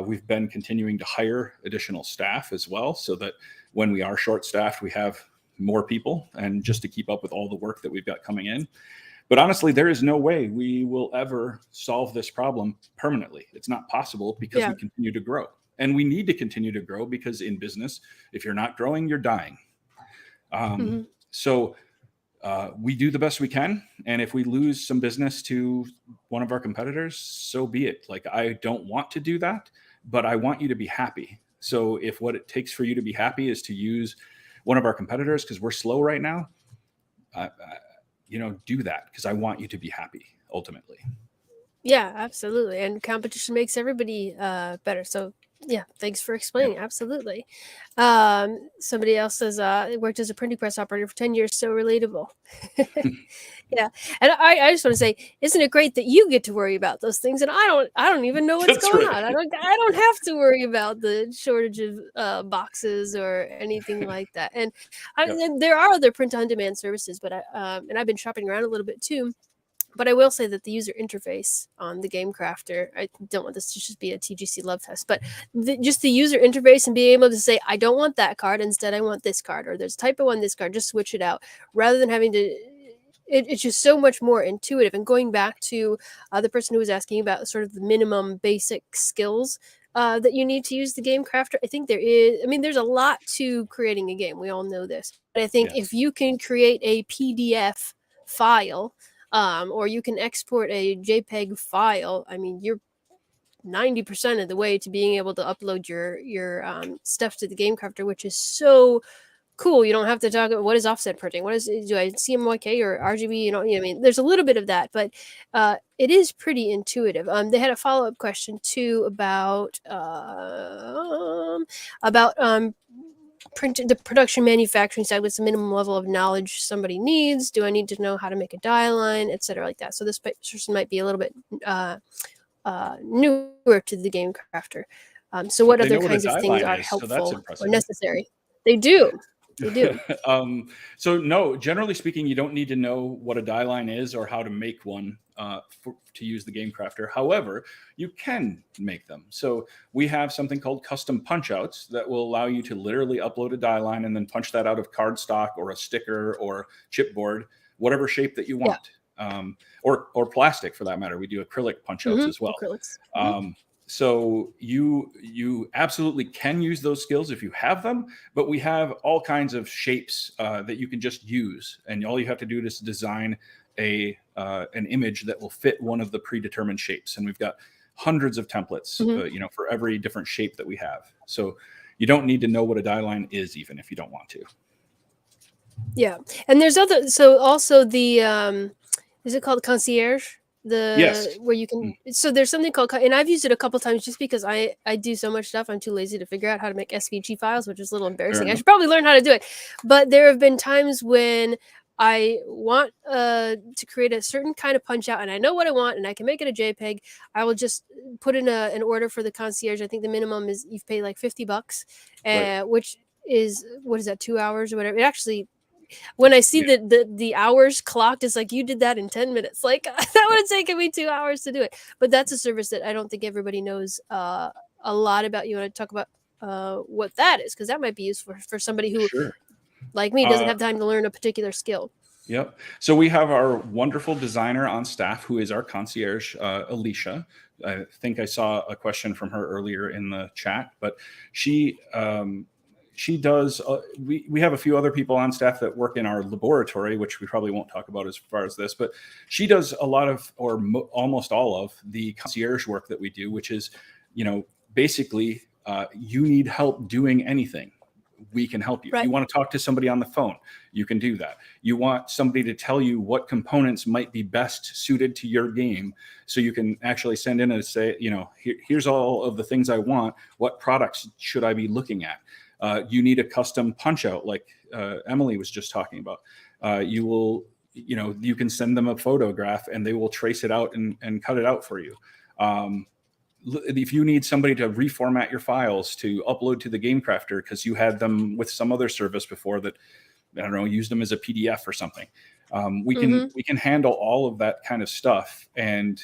We've been continuing to hire additional staff as well, so that when we are short-staffed, we have more people, and just to keep up with all the work that we've got coming in. But honestly, there is no way we will ever solve this problem permanently. It's not possible, because we continue to grow. And we need to continue to grow, because in business, if you're not growing, you're dying. So we do the best we can. And if we lose some business to one of our competitors, so be it. Like, I don't want to do that, but I want you to be happy. So if what it takes for you to be happy is to use one of our competitors because we're slow right now, do that, because I want you to be happy ultimately. Yeah, absolutely. And competition makes everybody better. So Yeah, thanks for explaining. Absolutely. Somebody else says, worked as a printing press operator for 10 years, so relatable. Yeah. And I just want to say, isn't it great that you get to worry about those things and I don't even know what's That's going right. on. I don't have to worry about the shortage of boxes or anything like that. And Yep. there are other print on demand services, but and I've been shopping around a little bit too. But I will say that the user interface on the Game Crafter, I don't want this to just be a TGC love fest, but just the user interface and being able to say, I don't want that card, instead I want this card, or there's typo on this card, just switch it out, rather than having to. It's just so much more intuitive. And going back to the person who was asking about sort of the minimum basic skills that you need to use the Game Crafter, I think there's a lot to creating a game. We all know this. But I think if Yes. you can create a PDF file, or you can export a JPEG file, I mean, you're 90% of the way to being able to upload your stuff to the Game Crafter, which is so cool. You don't have to talk about what is offset printing, what is, do I CMYK or RGB, I mean, there's a little bit of that, but it is pretty intuitive. They had a follow-up question too about the production manufacturing side. What's the minimum level of knowledge somebody needs? Do I need to know how to make a die line, etc., like that? So this person might be a little bit newer to the Game Crafter. So what They other know what a kinds of die things line are is, so that's helpful or impressive. necessary? They do. They do. So no, generally speaking, you don't need to know what a die line is or how to make one to use the Game Crafter. However, you can make them. So we have something called custom punch outs that will allow you to literally upload a die line and then punch that out of cardstock or a sticker or chipboard, whatever shape that you want. Or plastic for that matter. We do acrylic punch outs as well. Acrylics. So you absolutely can use those skills if you have them, but we have all kinds of shapes that you can just use, and all you have to do is design an image that will fit one of the predetermined shapes. And we've got hundreds of templates, for every different shape that we have. So you don't need to know what a die line is, even if you don't want to. Yeah, and there's so also the is it called concierge? Yes. Where you can, so there's something called, and I've used it a couple times just because I do so much stuff. I'm too lazy to figure out how to make SVG files, which is a little embarrassing. I should probably learn how to do it. But there have been times when I want to create a certain kind of punch out and I know what I want and I can make it a JPEG. I will just put in an order for the concierge. I think the minimum is you've paid like $50, which is, what is that, 2 hours or whatever. It actually, when I see the hours clocked, it's like, you did that in 10 minutes. Like that would have taken me 2 hours to do it. But that's a service that I don't think everybody knows a lot about. You want to talk about what that is? Because that might be useful for somebody who, like me, doesn't have time to learn a particular skill. Yep. So we have our wonderful designer on staff who is our concierge, Alicia. I think I saw a question from her earlier in the chat, but she does, we have a few other people on staff that work in our laboratory, which we probably won't talk about as far as this, but she does a lot of, or almost all of the concierge work that we do, which is, basically you need help doing anything, we can help you. Right. You want to talk to somebody on the phone, you can do that. You want somebody to tell you what components might be best suited to your game, so you can actually send in and say, here's all of the things I want. What products should I be looking at? You need a custom punch out, like Emily was just talking about. You can send them a photograph and they will trace it out and cut it out for you. If you need somebody to reformat your files to upload to the Game Crafter because you had them with some other service before that, I don't know, used them as a PDF or something, we can handle all of that kind of stuff and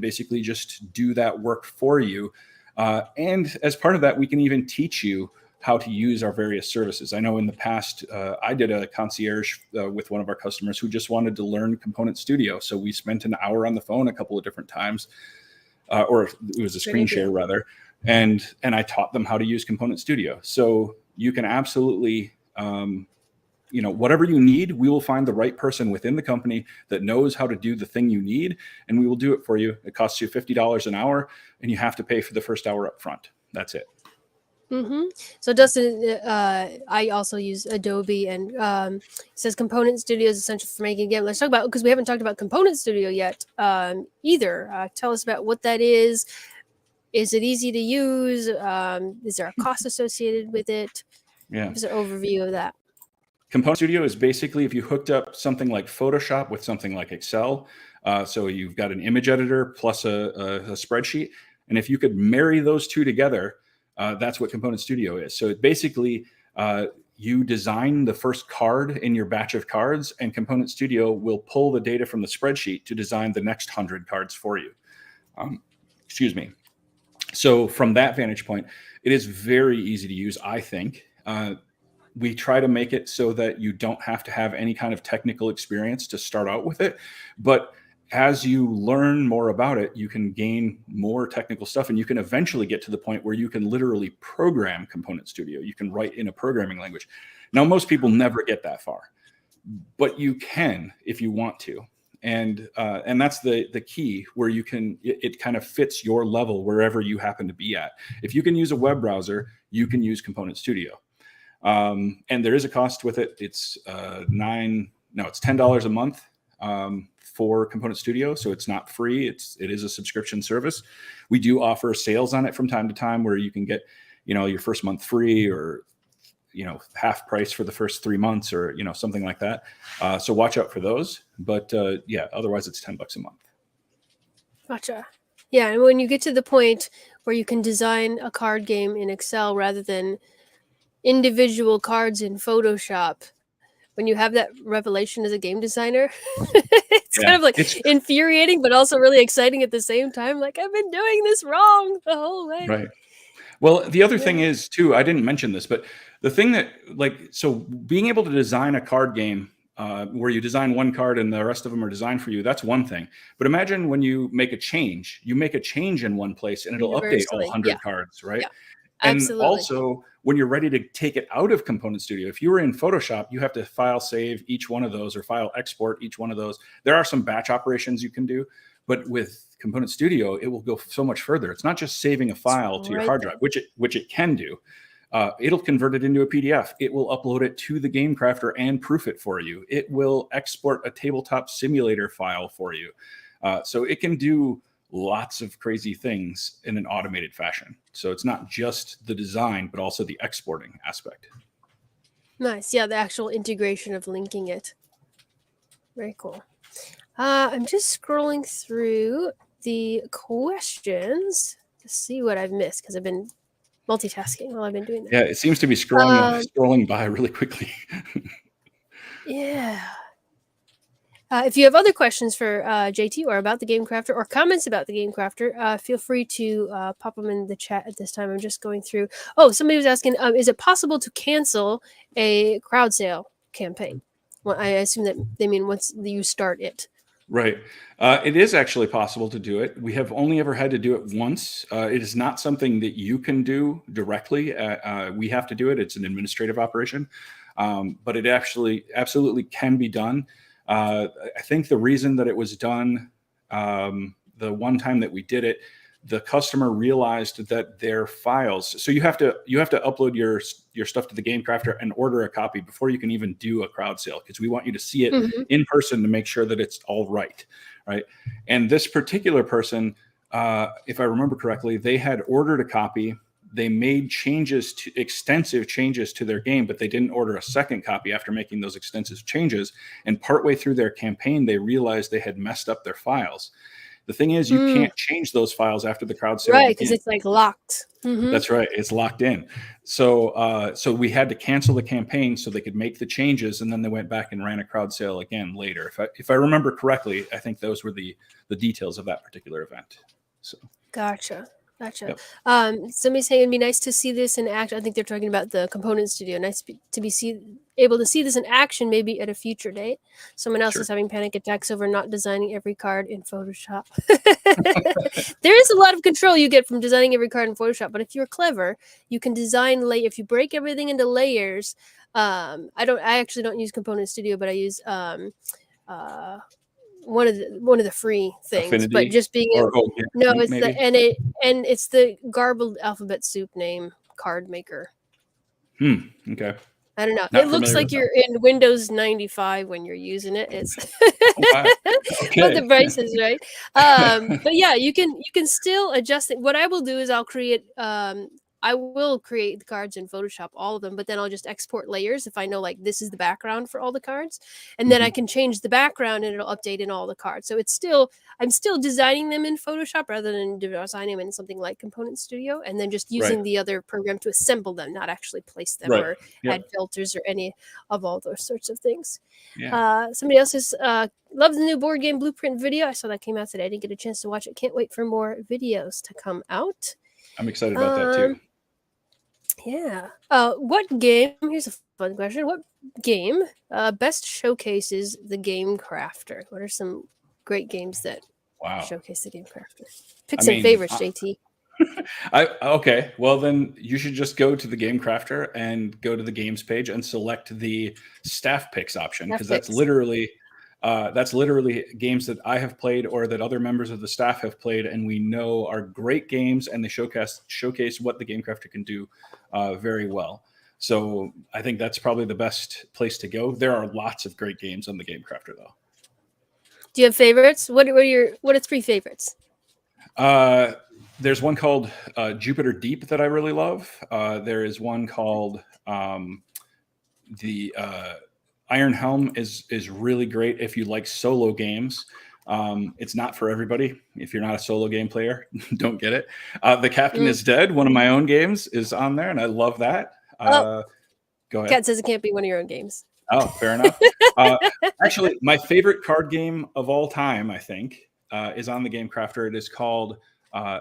basically just do that work for you. And as part of that, we can even teach you how to use our various services. I know in the past, I did a concierge with one of our customers who just wanted to learn Component Studio. So we spent an hour on the phone a couple of different times, or it was a screen share rather. And I taught them how to use Component Studio. So you can absolutely, whatever you need, we will find the right person within the company that knows how to do the thing you need, and we will do it for you. It costs you $50 an hour, and you have to pay for the first hour up front. That's it. So Dustin, I also use Adobe, and it says Component Studio is essential for making a game. Let's talk about, because we haven't talked about Component Studio yet either. Tell us about what that is. Is it easy to use? Is there a cost associated with it? Yeah. Give us an overview of that. Component Studio is basically if you hooked up something like Photoshop with something like Excel. So you've got an image editor plus a spreadsheet. And if you could marry those two together, that's what Component Studio is. So it basically, you design the first card in your batch of cards, and Component Studio will pull the data from the spreadsheet to design the next 100 cards for you. Excuse me. So from that vantage point, it is very easy to use, I think. We try to make it so that you don't have to have any kind of technical experience to start out with it. But as you learn more about it, you can gain more technical stuff, and you can eventually get to the point where you can literally program Component Studio. You can write in a programming language. Now, most people never get that far, but you can if you want to. And that's the key, where you can, it kind of fits your level wherever you happen to be at. If you can use a web browser, you can use Component Studio. And there is a cost with it. It's it's $10 a month for Component Studio. So it's not free. It is a subscription service. We do offer sales on it from time to time where you can get, your first month free, or, half price for the first 3 months, or, something like that. So watch out for those. But otherwise it's $10 a month. Gotcha. Yeah. And when you get to the point where you can design a card game in Excel rather than individual cards in Photoshop, when you have that revelation as a game designer, it's kind of like infuriating, but also really exciting at the same time. Like, I've been doing this wrong the whole way. Right. Well, the other thing is too, I didn't mention this, but the thing that so being able to design a card game where you design one card and the rest of them are designed for you, that's one thing. But imagine when you make a change in one place and it'll update all 100 cards, right? Yeah. And also, when you're ready to take it out of Component Studio, if you were in Photoshop, you have to file save each one of those, or file export each one of those. There are some batch operations you can do, but with Component Studio, it will go so much further. It's not just saving a file to your hard drive, which it can do. It'll convert it into a PDF. It will upload it to the Game Crafter and proof it for you. It will export a tabletop simulator file for you. So it can do lots of crazy things in an automated fashion. So it's not just the design, but also the exporting aspect. Nice. Yeah, the actual integration of linking it. Very cool. I'm just scrolling through the questions to see what I've missed, because I've been multitasking while I've been doing that. Yeah, it seems to be scrolling by really quickly. Yeah. If you have other questions for JT or about the Game Crafter, or comments about the Game Crafter, feel free to pop them in the chat at this time. I'm just going through. Oh, somebody was asking, is it possible to cancel a crowd sale campaign? Well, I assume that they mean once you start it. Right. It is actually possible to do it. We have only ever had to do it once. It is not something that you can do directly. We have to do it. It's an administrative operation, but it actually absolutely can be done. I think the reason that it was done the one time that we did it, the customer realized that their files. So you have to upload your stuff to the Game Crafter and order a copy before you can even do a crowd sale, because we want you to see it in person to make sure that it's all right. And this particular person, if I remember correctly, they had ordered a copy. They made extensive changes to their game, but they didn't order a second copy after making those extensive changes. And partway through their campaign, they realized they had messed up their files. The thing is, you can't change those files after the crowd sale. Right, because it's like locked. That's right. It's locked in. So we had to cancel the campaign so they could make the changes, and then they went back and ran a crowd sale again later. If I remember correctly, I think those were the details of that particular event. So Gotcha. Yep. Somebody's saying it'd be nice to see this in action. I think they're talking about the Component Studio. Nice to be able to see this in action, maybe at a future date. Someone else is having panic attacks over not designing every card in Photoshop. There is a lot of control you get from designing every card in Photoshop, but if you're clever, you can design if you break everything into layers. I actually don't use Component Studio, but I use one of the free things. Affinity, but just being it's the garbled alphabet soup name card maker. Okay. I don't know. Not It looks familiar like with that. you're in Windows 95 when you're using it. It's Oh, wow. but the Okay. price is right. But yeah, you can still adjust it. What I will do is I will create the cards in Photoshop, all of them, but then I'll just export layers if I know like this is the background for all the cards. And then I Mhm. can change the background and it'll update in all the cards. So I'm still designing them in Photoshop rather than designing them in something like Component Studio, and then just Right. using the other program to assemble them, not actually place them Right. or Yep. add filters or any of all those sorts of things. Yeah. Somebody else says, love the new board game blueprint video. I saw that came out today. I didn't get a chance to watch it. Can't wait for more videos to come out. I'm excited about that too. Yeah. What game? Here's a fun question. What game best showcases the Game Crafter? What are some great games that Wow. showcase the Game Crafter? Pick I some mean, favorites, JT. Okay. Well, then you should just go to the Game Crafter and go to the games page and select the staff picks option, Staff because picks. that's literally games that I have played or that other members of the staff have played, and we know are great games, and they showcase what the Game Crafter can do very well. So I think that's probably the best place to go. There are lots of great games on the Game Crafter, though. Do you have favorites? What are 3 favorites? There's one called Jupiter Deep that I really love. There is one called the Iron Helm is really great if you like solo games. It's not for everybody. If you're not a solo game player, don't get it. The Captain is Dead, one of my own games, is on there, and I love that. Go ahead. Cat says it can't be one of your own games. Oh, fair enough. Actually, my favorite card game of all time, I think, is on the Game Crafter. It is called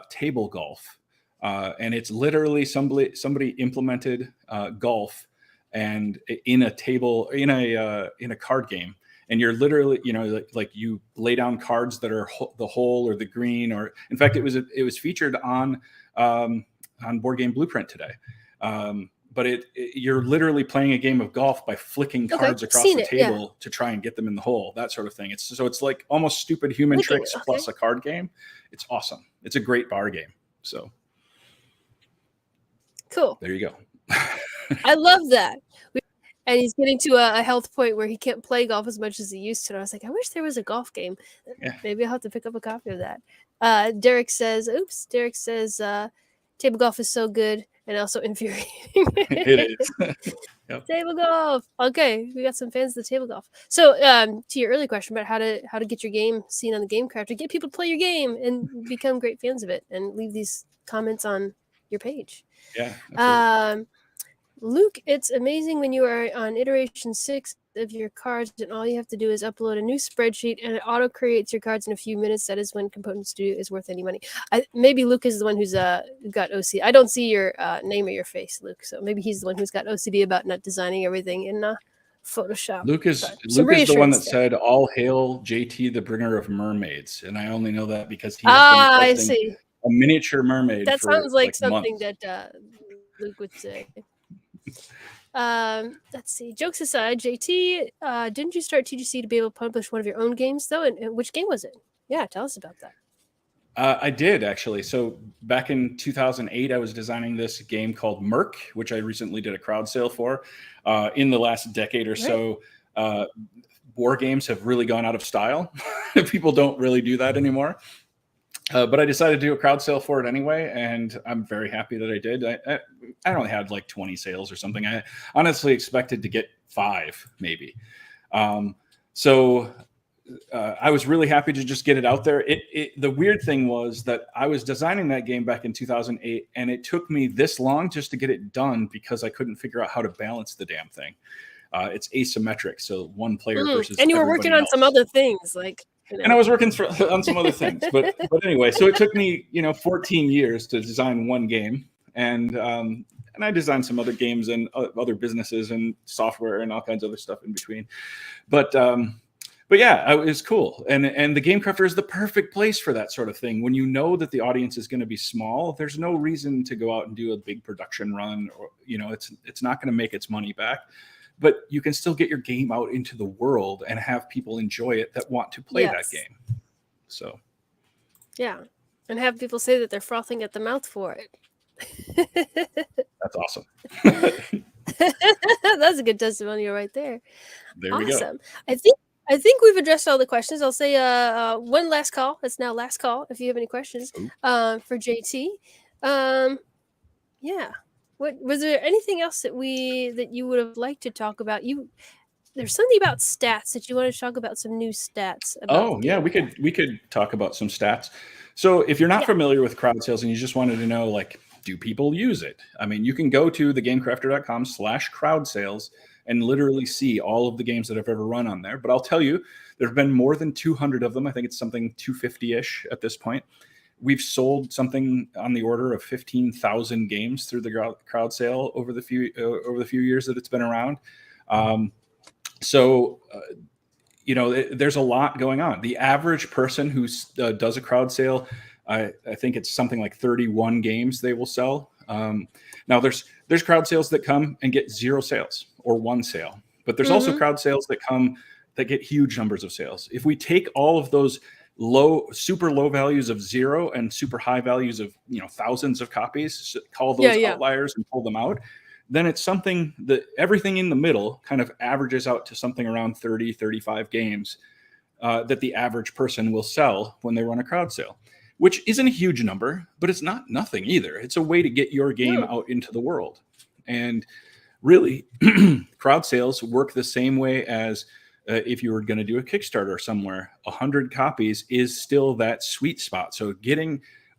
Table Golf, and it's literally somebody implemented golf and in a card game, and you're literally like you lay down cards that are the hole or the green, or in fact it was featured on Board Game Blueprint today. But you're literally playing a game of golf by flicking cards across the table to try and get them in the hole, that sort of thing. It's like almost stupid human tricks plus a card game. It's awesome. It's a great bar game. So cool. There you go. I love that. And he's getting to a health point where he can't play golf as much as he used to. And I was like, I wish there was a golf game. Yeah. Maybe I'll have to pick up a copy of that. Derek says, table golf is so good and also infuriating. It is. Yep. Table golf. Okay, we got some fans of the table golf. So, to your earlier question about how to get your game seen on the Game Crafter, get people to play your game and become great fans of it, and leave these comments on your page. Yeah. Luke, it's amazing when you are on iteration 6 of your cards and all you have to do is upload a new spreadsheet and it auto creates your cards in a few minutes. That is when Component Studio is worth any money. Maybe Luke is the one who's got OCD. I don't see your name or your face, Luke, so maybe he's the one who's got OCD about not designing everything in Photoshop. Luke is the one that said, "All hail JT, the bringer of mermaids," and I only know that because he has been posting a miniature mermaid. That sounds like something months. That Luke would say. Let's see. Jokes aside, JT, didn't you start TGC to be able to publish one of your own games though? And which game was it? Yeah, tell us about that. I did actually. So back in 2008, I was designing this game called Merc, which I recently did a crowd sale for. In the last decade or so, war games have really gone out of style. People don't really do that anymore. But I decided to do a crowd sale for it anyway, and I'm very happy that I did. I only had like 20 sales or something. I honestly expected to get 5, maybe. So I was really happy to just get it out there. The weird thing was that I was designing that game back in 2008, and it took me this long just to get it done because I couldn't figure out how to balance the damn thing. It's asymmetric, so one player versus and you were working on some other things like. And I was working on some other things, but anyway, so it took me 14 years to design one game, and I designed some other games and other businesses and software and all kinds of other stuff in between, but yeah, it was cool, and the Game Crafter is the perfect place for that sort of thing. When you know that the audience is going to be small, there's no reason to go out and do a big production run, or it's not going to make its money back. But you can still get your game out into the world and have people enjoy it that want to play that game. So, yeah, and have people say that they're frothing at the mouth for it. That's awesome. That's a good testimonial right there. There we go. Awesome. I think we've addressed all the questions. I'll say one last call. It's now last call. If you have any questions Ooh. for JT, yeah. What was there anything else that you would have liked to talk about? There's something about stats that you wanted to talk about. Some new stats about. Oh yeah, we could talk about some stats. So if you're not familiar with crowd sales and you just wanted to know, like, do people use it? I mean, you can go to thegamecrafter.com/crowd sales and literally see all of the games that I've ever run on there. But I'll tell you, there have been more than 200 of them. I think it's something 250-ish at this point. We've sold something on the order of 15,000 games through the crowd sale over the few years that it's been around. There's a lot going on. The average person who does a crowd sale, I think it's something like 31 games they will sell. Now there's crowd sales that come and get 0 sales or 1 sale, but there's also crowd sales that get huge numbers of sales. If we take all of those super low values of 0 and super high values of thousands of copies, call those outliers and pull them out, then it's something that everything in the middle kind of averages out to something around 30, 35 games that the average person will sell when they run a crowd sale, which isn't a huge number, but it's not nothing either. It's a way to get your game out into the world. And really, crowd sales work the same way as if you were going to do a Kickstarter somewhere. 100 copies is still that sweet spot. So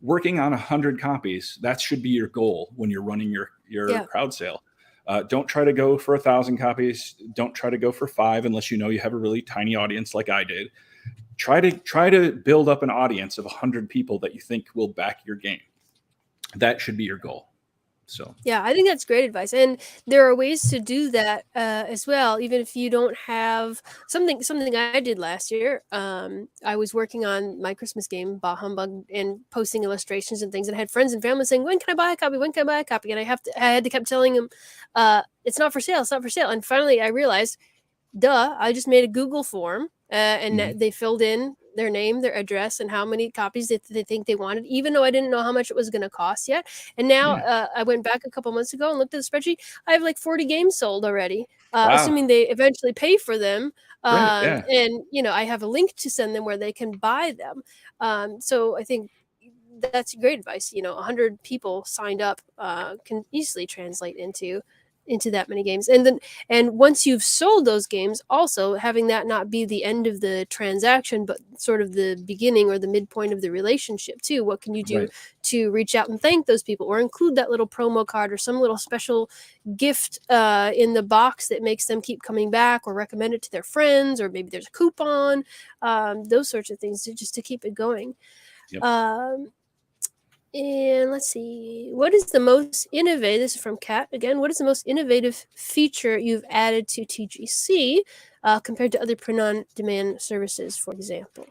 working on 100 copies, that should be your goal when you're running your crowd sale. Don't try to go for 1,000 copies. Don't try to go for 5 unless you know you have a really tiny audience like I did. Try to build up an audience of 100 people that you think will back your game. That should be your goal. So yeah, I think that's great advice, and there are ways to do that as well. Even if you don't have something I did last year, I was working on my Christmas game, Bah Humbug, and posting illustrations and things. And I had friends and family saying, "When can I buy a copy? When can I buy a copy?" And I had to keep telling them, "It's not for sale. It's not for sale." And finally, I realized, I just made a Google form, and they filled in their name, their address, and how many copies they think they wanted, even though I didn't know how much it was going to cost yet. And now I went back a couple months ago and looked at the spreadsheet. I have like 40 games sold already, assuming they eventually pay for them. And, I have a link to send them where they can buy them. So I think that's great advice. 100 people signed up can easily translate into that many games. And once you've sold those games, also having that not be the end of the transaction, but sort of the beginning or the midpoint of the relationship too. What can you do to reach out and thank those people, or include that little promo card or some little special gift in the box that makes them keep coming back, or recommend it to their friends, or maybe there's a coupon, those sorts of things just to keep it going. And let's see, what is the most innovative, this is from Kat again, what is the most innovative feature you've added to TGC compared to other print-on-demand services, for example?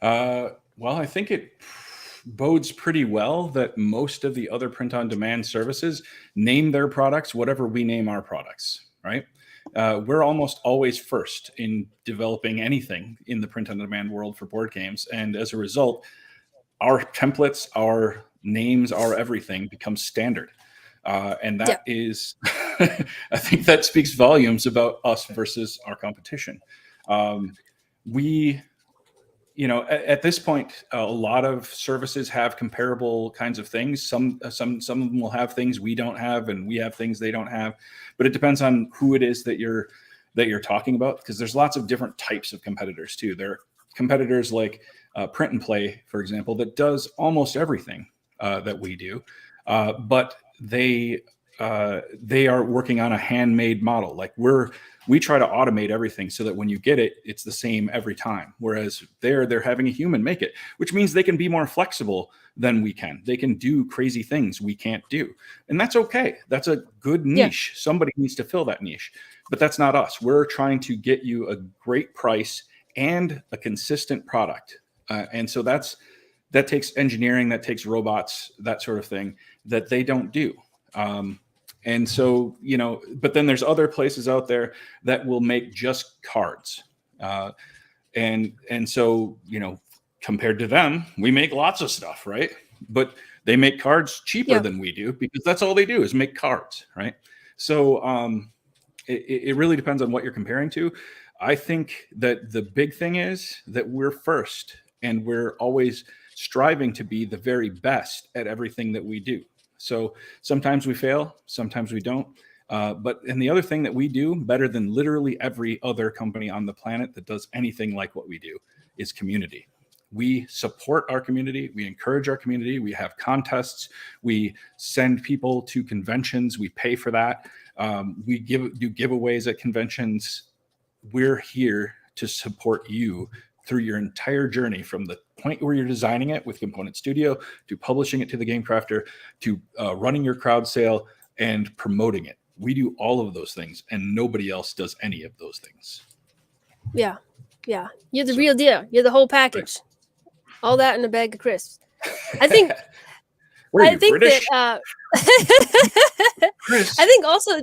Well, I think it bodes pretty well that most of the other print-on-demand services name their products whatever we name our products, right? We're almost always first in developing anything in the print-on-demand world for board games, and as a result, our templates, our names, our everything becomes standard. And that is, I think that speaks volumes about us versus our competition. At this point, a lot of services have comparable kinds of things. Some of them will have things we don't have, and we have things they don't have. But it depends on who it is that you're talking about, because there's lots of different types of competitors too. There are competitors like Print and Play, for example, that does almost everything that we do, but they are working on a handmade model. Like we try to automate everything so that when you get it, it's the same every time. Whereas they're having a human make it, which means they can be more flexible than we can. They can do crazy things we can't do, and that's okay. That's a good niche. Somebody needs to fill that niche, but that's not us. We're trying to get you a great price and a consistent product. And so that takes engineering, that takes robots, that sort of thing that they don't do. And so, but then there's other places out there that will make just cards. And so, compared to them, we make lots of stuff, right? But They make cards cheaper Yeah. than we do because that's all they do is make cards, right? So it really depends on what you're comparing to. I think that the big thing is that we're first, and we're always striving to be the very best at everything that we do. So sometimes we fail, sometimes we don't. And the other thing that we do better than literally every other company on the planet that does anything like what we do is community. We support our community. We encourage our community. We have contests. We send people to conventions. We pay for that. We do giveaways at conventions. We're here to support you through your entire journey, from the point where you're designing it with Component Studio to publishing it to the Game Crafter to running your crowd sale and promoting it. We do all of those things, and nobody else does any of those things. Yeah. You're the real deal. You're the whole package. Right. All that in a bag of crisps. I think. I think British? That. I think also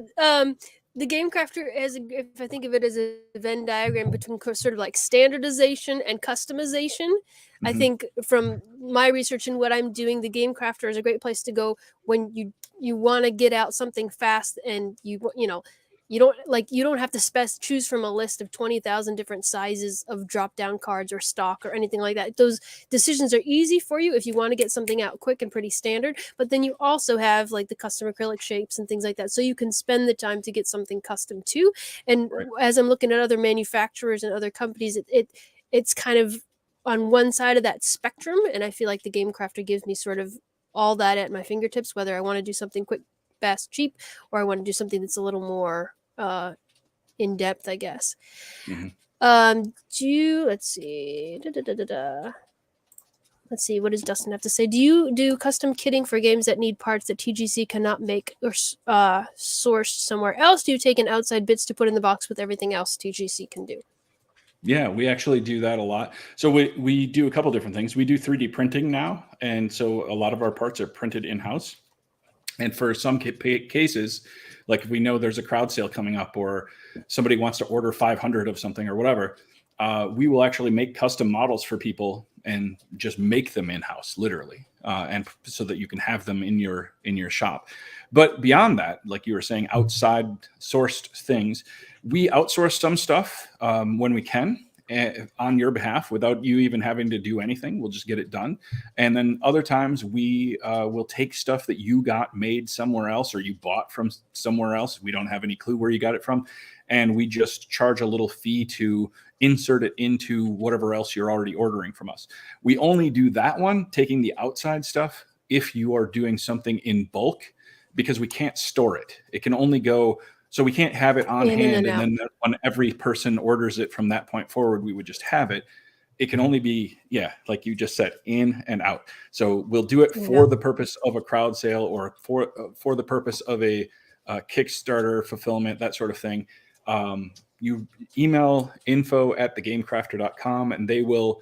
the Game Crafter has, if I think of it as a Venn diagram between sort of like standardization and customization. Mm-hmm. I think from my research and what I'm doing, the Game Crafter is a great place to go when you want to get out something fast, and you don't have to choose from a list of 20,000 different sizes of drop-down cards or stock or anything like that. Those decisions are easy for you if you want to get something out quick and pretty standard, but then you also have like the custom acrylic shapes and things like that. So you can spend the time to get something custom too. And right. As I'm looking at other manufacturers and other companies, it's kind of on one side of that spectrum. And I feel like the Game Crafter gives me sort of all that at my fingertips, whether I want to do something quick, fast, cheap, or I want to do something that's a little more in depth, I guess. Mm-hmm. Let's see. Let's see. What does Dustin have to say? Do you do custom kitting for games that need parts that TGC cannot make or sourced somewhere else? Do you take in outside bits to put in the box with everything else TGC can do? Yeah, we actually do that a lot. So we do a couple different things. We do 3D printing now, and so a lot of our parts are printed in-house. And for some cases, like if we know there's a crowd sale coming up, or somebody wants to order 500 of something or whatever, we will actually make custom models for people and just make them in-house, literally, and so that you can have them in your shop. But beyond that, like you were saying, outside sourced things, we outsource some stuff when we can, on your behalf without you even having to do anything. We'll just get it done. And then other times we will take stuff that you got made somewhere else, or you bought from somewhere else. We don't have any clue where you got it from. And we just charge a little fee to insert it into whatever else you're already ordering from us. We only do that one, taking the outside stuff, if you are doing something in bulk, because we can't store it. It can only go. So we can't have it on hand, and then when every person orders it from that point forward, we would just have it. It can only be, like you just said, in and out. So we'll do it for the purpose of a crowd sale, or for the purpose of a Kickstarter fulfillment, that sort of thing. You email info@thegamecrafter.com, and they will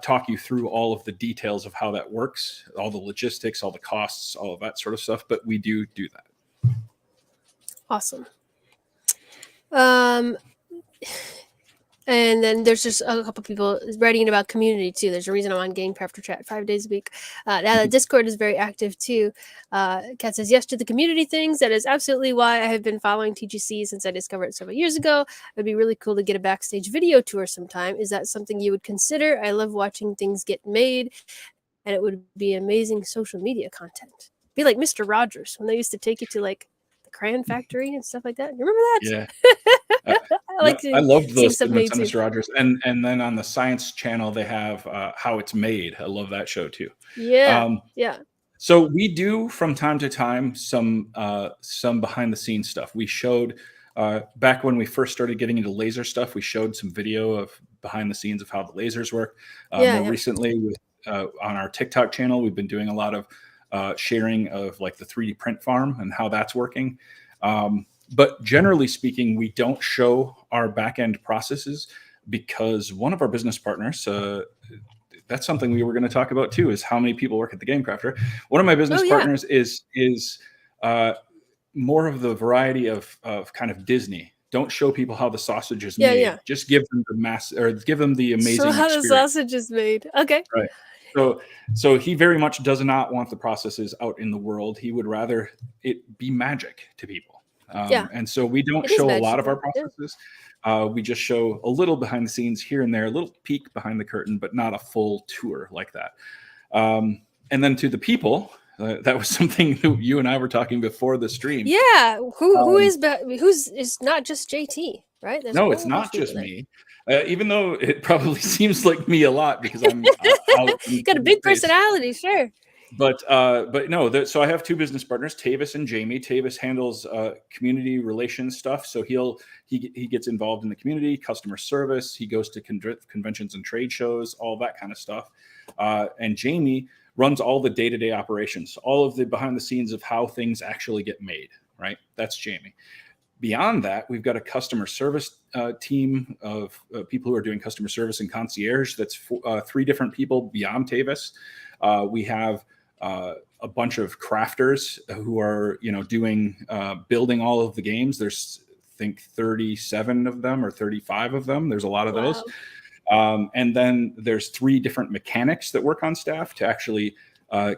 talk you through all of the details of how that works, all the logistics, all the costs, all of that sort of stuff. But we do that. Awesome. And then there's just a couple people writing about community too. There's a reason I'm on Game Crafter chat 5 days a week. Now the Discord is very active too. Kat says yes to the community things. That is absolutely why I have been following TGC since I discovered it several years ago. It'd be really cool to get a backstage video tour sometime. Is that something you would consider? I love watching things get made, and it would be amazing social media content. Be like Mr. Rogers when they used to take you to like the Crayon Factory and stuff like that. You remember that? Yeah. I loved those segments on Mr. Rogers. And then on the Science Channel, they have How It's Made. I love that show too. Yeah. So we do from time to time some behind the scenes stuff. We showed back when we first started getting into laser stuff, we showed some video of behind the scenes of how the lasers work. More recently with on our TikTok channel, we've been doing a lot of sharing of like the 3D print farm and how that's working. But generally speaking, we don't show our back-end processes because one of our business partners, that's something we were going to talk about too, is how many people work at the Game Crafter. One of my business partners is more of the variety of kind of Disney. Don't show people how the sausage is made. Just give them the give them the amazing how experience. The sausage is made. Okay. Right. So he very much does not want the processes out in the world. He would rather it be magic to people. And so we don't show a lot of our processes. We just show a little behind the scenes here and there, a little peek behind the curtain, but not a full tour like that. And then to the people, that was something that you and I were talking before the stream. Yeah, who's not just JT, right? There's no, it's not just me. Even though it probably seems like me a lot because I'm out you got a big personality, sure. But no, so I have two business partners, Tavis and Jamie. Tavis handles community relations stuff, so he gets involved in the community, customer service. He goes to conventions and trade shows, all that kind of stuff. And Jamie runs all the day-to-day operations, all of the behind the scenes of how things actually get made. Right, that's Jamie. Beyond that, we've got a customer service team of people who are doing customer service and concierge. That's 3 different people beyond Tavis. We have a bunch of crafters who are, doing building all of the games. There's, I think, 37 of them or 35 of them. There's a lot of those. And then there's 3 different mechanics that work on staff to actually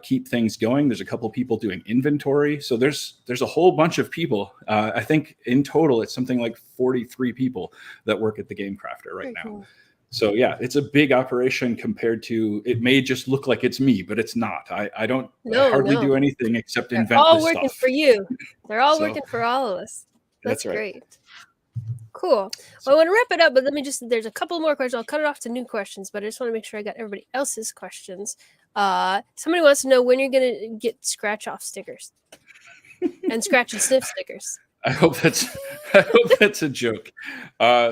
keep things going. There's a couple of people doing inventory. So there's a whole bunch of people. I think in total, it's something like 43 people that work at the Game Crafter right now. Cool. So yeah, it's a big operation compared to, it may just look like it's me, but it's not. I hardly do anything except invent this stuff. They're all working for you. They're all working for all of us. That's right. Great. Cool. Well, I want to wrap it up, but there's a couple more questions. I'll cut it off to new questions, but I just want to make sure I got everybody else's questions. Somebody wants to know when you're going to get scratch off stickers and scratch and sniff stickers. I hope that's a joke.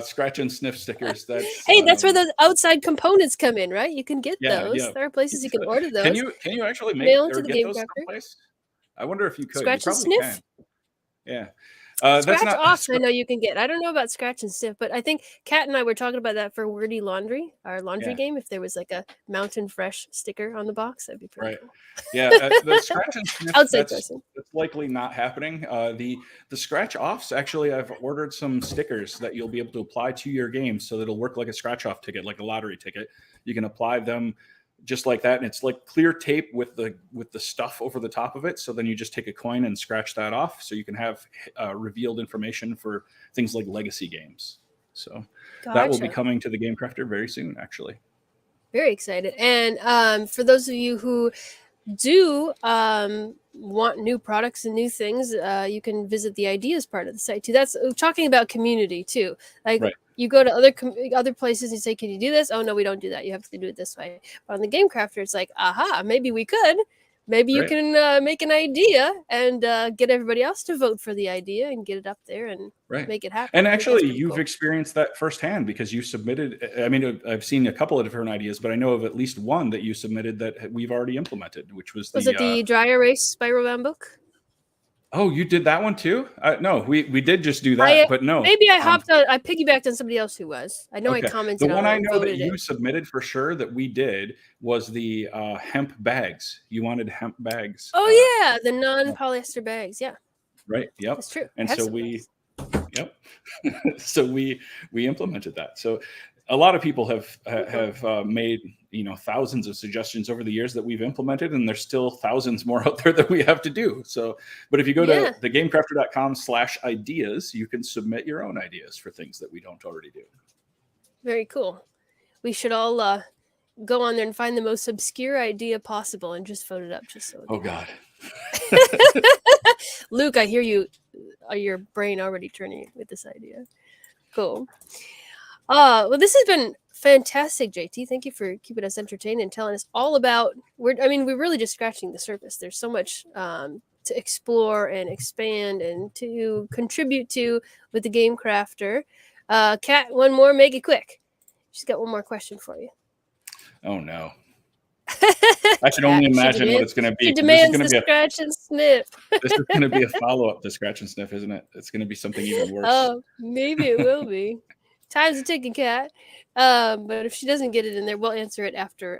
Scratch and sniff stickers. That's where the outside components come in, right? You can get those. Yeah. There are places you can order those. Can you actually mail or get those someplace? I wonder if you could. Scratch and sniff. Can. Yeah. Scratch offs I know you can get. I don't know about scratch and sniff, but I think Kat and I were talking about that for Wordy Laundry, our laundry game. If there was like a Mountain Fresh sticker on the box, that'd be pretty cool. Yeah, the scratch and sniff, that's likely not happening. The scratch offs, actually, I've ordered some stickers that you'll be able to apply to your game so that it'll work like a scratch off ticket, like a lottery ticket. You can apply them just like that, and it's like clear tape with the stuff over the top of it. So then you just take a coin and scratch that off, so you can have revealed information for things like legacy games. So that will be coming to the Game Crafter very soon, actually. Very excited. And for those of you who do want new products and new things, you can visit the ideas part of the site too. That's talking about community too. You go to other places and you say, can you do this? Oh, no, we don't do that. You have to do it this way. But on the Game Crafter, it's like, aha, maybe we could. Maybe you can make an idea and get everybody else to vote for the idea and get it up there and make it happen. And actually, you've experienced that firsthand because you submitted. I mean, I've seen a couple of different ideas, but I know of at least one that you submitted that we've already implemented, which was it the dry erase spiral bound book? Oh, you did that one too? No, we did just do that, but no. Maybe I hopped on. I piggybacked on somebody else who was. I know I commented. The one I know that you submitted for sure that we did was the hemp bags. You wanted hemp bags. Oh yeah, the non-polyester bags. Yeah. Right. Yep. That's true. And so so we implemented that. So a lot of people have made thousands of suggestions over the years that we've implemented, and there's still thousands more out there that we have to do. So, but if you go to thegamecrafter.com/ideas, you can submit your own ideas for things that we don't already do. Very cool. We should all go on there and find the most obscure idea possible and just vote it up. Oh God. Luke, I hear you. Your brain already turning with this idea. Cool. Well, this has been fantastic, JT. Thank you for keeping us entertained and telling us all about. We're really just scratching the surface. There's so much to explore and expand and to contribute to with the Game Crafter. Kat, one more. Make it quick. She's got one more question for you. Oh no. I can only imagine what it's going to be. She demands the scratch and sniff. This is going to be a follow-up to scratch and sniff, isn't it? It's going to be something even worse. Oh, maybe it will be. Time's a ticking, Kat. But if she doesn't get it in there, we'll answer it after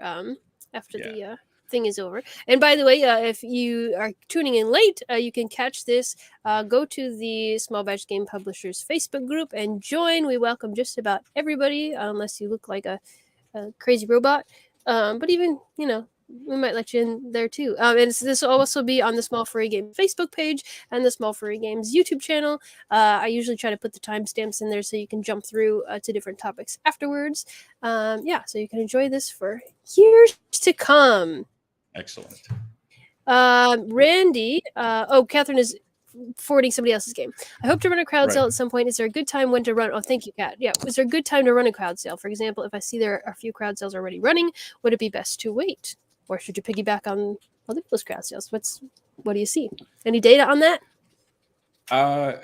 the thing is over. And by the way, if you are tuning in late, you can catch this. Go to the Small Batch Game Publishers Facebook group and join. We welcome just about everybody, unless you look like a crazy robot. But even we might let you in there too. And this will also be on the Small Furry Games Facebook page and the Small Furry Games YouTube channel. I usually try to put the timestamps in there so you can jump through to different topics afterwards. So you can enjoy this for years to come. Excellent. Randy, Catherine is forwarding somebody else's game. I hope to run a crowd sale at some point. Is there a good time when to run? Oh, thank you, Kat. Yeah, is there a good time to run a crowd sale? For example, if I see there are a few crowd sales already running, would it be best to wait? Or should you piggyback on other people's crowd sales? What do you see? Any data on that?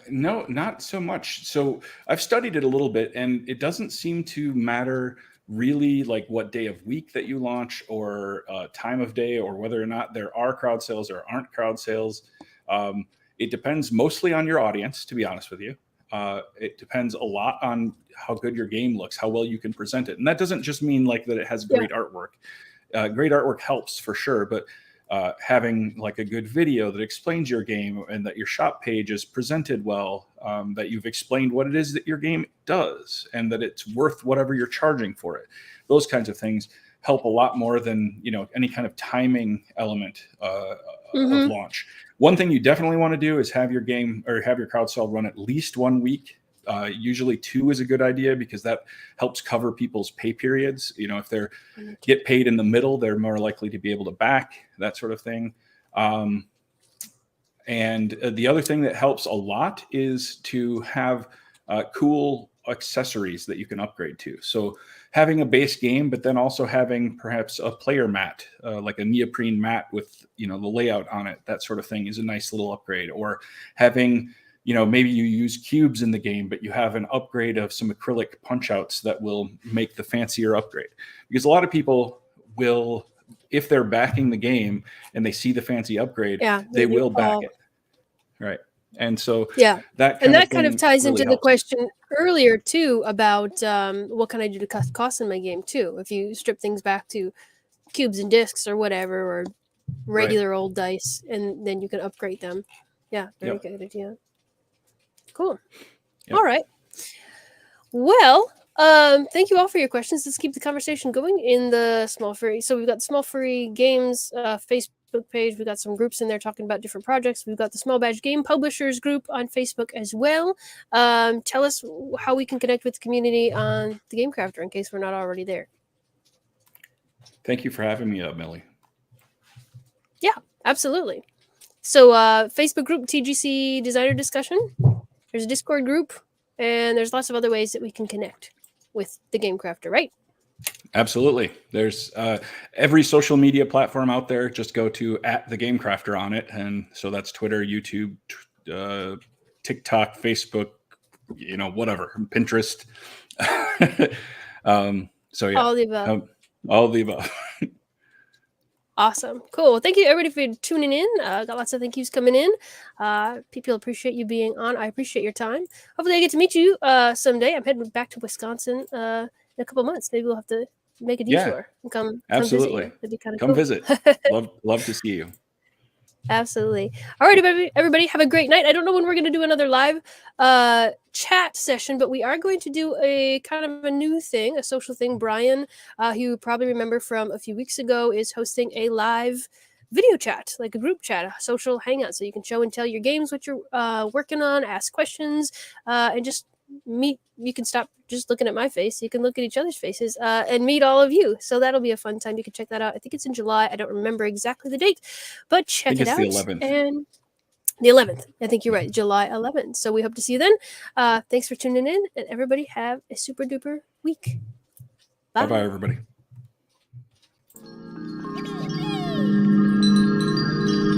No, not so much. So I've studied it a little bit, and it doesn't seem to matter really like what day of week that you launch or time of day or whether or not there are crowd sales or aren't crowd sales. It depends mostly on your audience, to be honest with you. It depends a lot on how good your game looks, how well you can present it. And that doesn't just mean like that it has great artwork. Great artwork helps for sure, but having like a good video that explains your game and that your shop page is presented well, that you've explained what it is that your game does and that it's worth whatever you're charging for it. Those kinds of things help a lot more than, any kind of timing element of launch. One thing you definitely want to do is have your game or have your crowd sale run at least 1 week. Usually 2 is a good idea because that helps cover people's pay periods. If they get paid in the middle, they're more likely to be able to back, that sort of thing. And the other thing that helps a lot is to have cool accessories that you can upgrade to. So having a base game, but then also having perhaps a player mat, like a neoprene mat with, the layout on it, that sort of thing is a nice little upgrade. Or having, maybe you use cubes in the game, but you have an upgrade of some acrylic punch outs that will make the fancier upgrade. Because a lot of people will, if they're backing the game and they see the fancy upgrade, they will back it. Right. And so that kind of ties really into the question earlier too about what can I do to cut costs in my game too? If you strip things back to cubes and discs or whatever, or regular old dice, and then you can upgrade them. Yeah, very good idea. Cool. All right. Well, thank you all for your questions. Let's keep the conversation going in the Small Furry. So we've got the Small Furry Games Facebook page. We've got some groups in there talking about different projects. We've got the Small Badge Game Publishers group on Facebook as well. Tell us how we can connect with the community on the Game Crafter in case we're not already there. Thank you for having me, Millie. Yeah, absolutely. So Facebook group, TGC Designer Discussion. There's a Discord group, and there's lots of other ways that we can connect with the Game Crafter, right? Absolutely. There's every social media platform out there. Just go to @thegamecrafter on it. And so that's Twitter, YouTube, TikTok, Facebook, whatever, Pinterest. So yeah. All the above. All the above. Awesome. Cool. Well, thank you everybody for tuning in. Got lots of thank yous coming in. People appreciate you being on. I appreciate your time. Hopefully I get to meet you someday. I'm heading back to Wisconsin in a couple months. Maybe we'll have to make a detour and come absolutely. Visit. That'd be kind of come cool. Visit. Love to see you. Absolutely. All right, everybody, have a great night. I don't know when we're going to do another live chat session, but we are going to do a kind of a new thing, a social thing. Brian, who you probably remember from a few weeks ago, is hosting a live video chat, like a group chat, a social hangout. So you can show and tell your games, what you're working on, ask questions, and just meet. You can stop just looking at my face. You can look at each other's faces and meet all of you. So that'll be a fun time. You can check that out. I think it's in July. I don't remember exactly the date, but check it out. The 11th. And the 11th. I think you're right. July 11th. So we hope to see you then. Thanks for tuning in, and everybody have a super duper week. Bye-bye, everybody.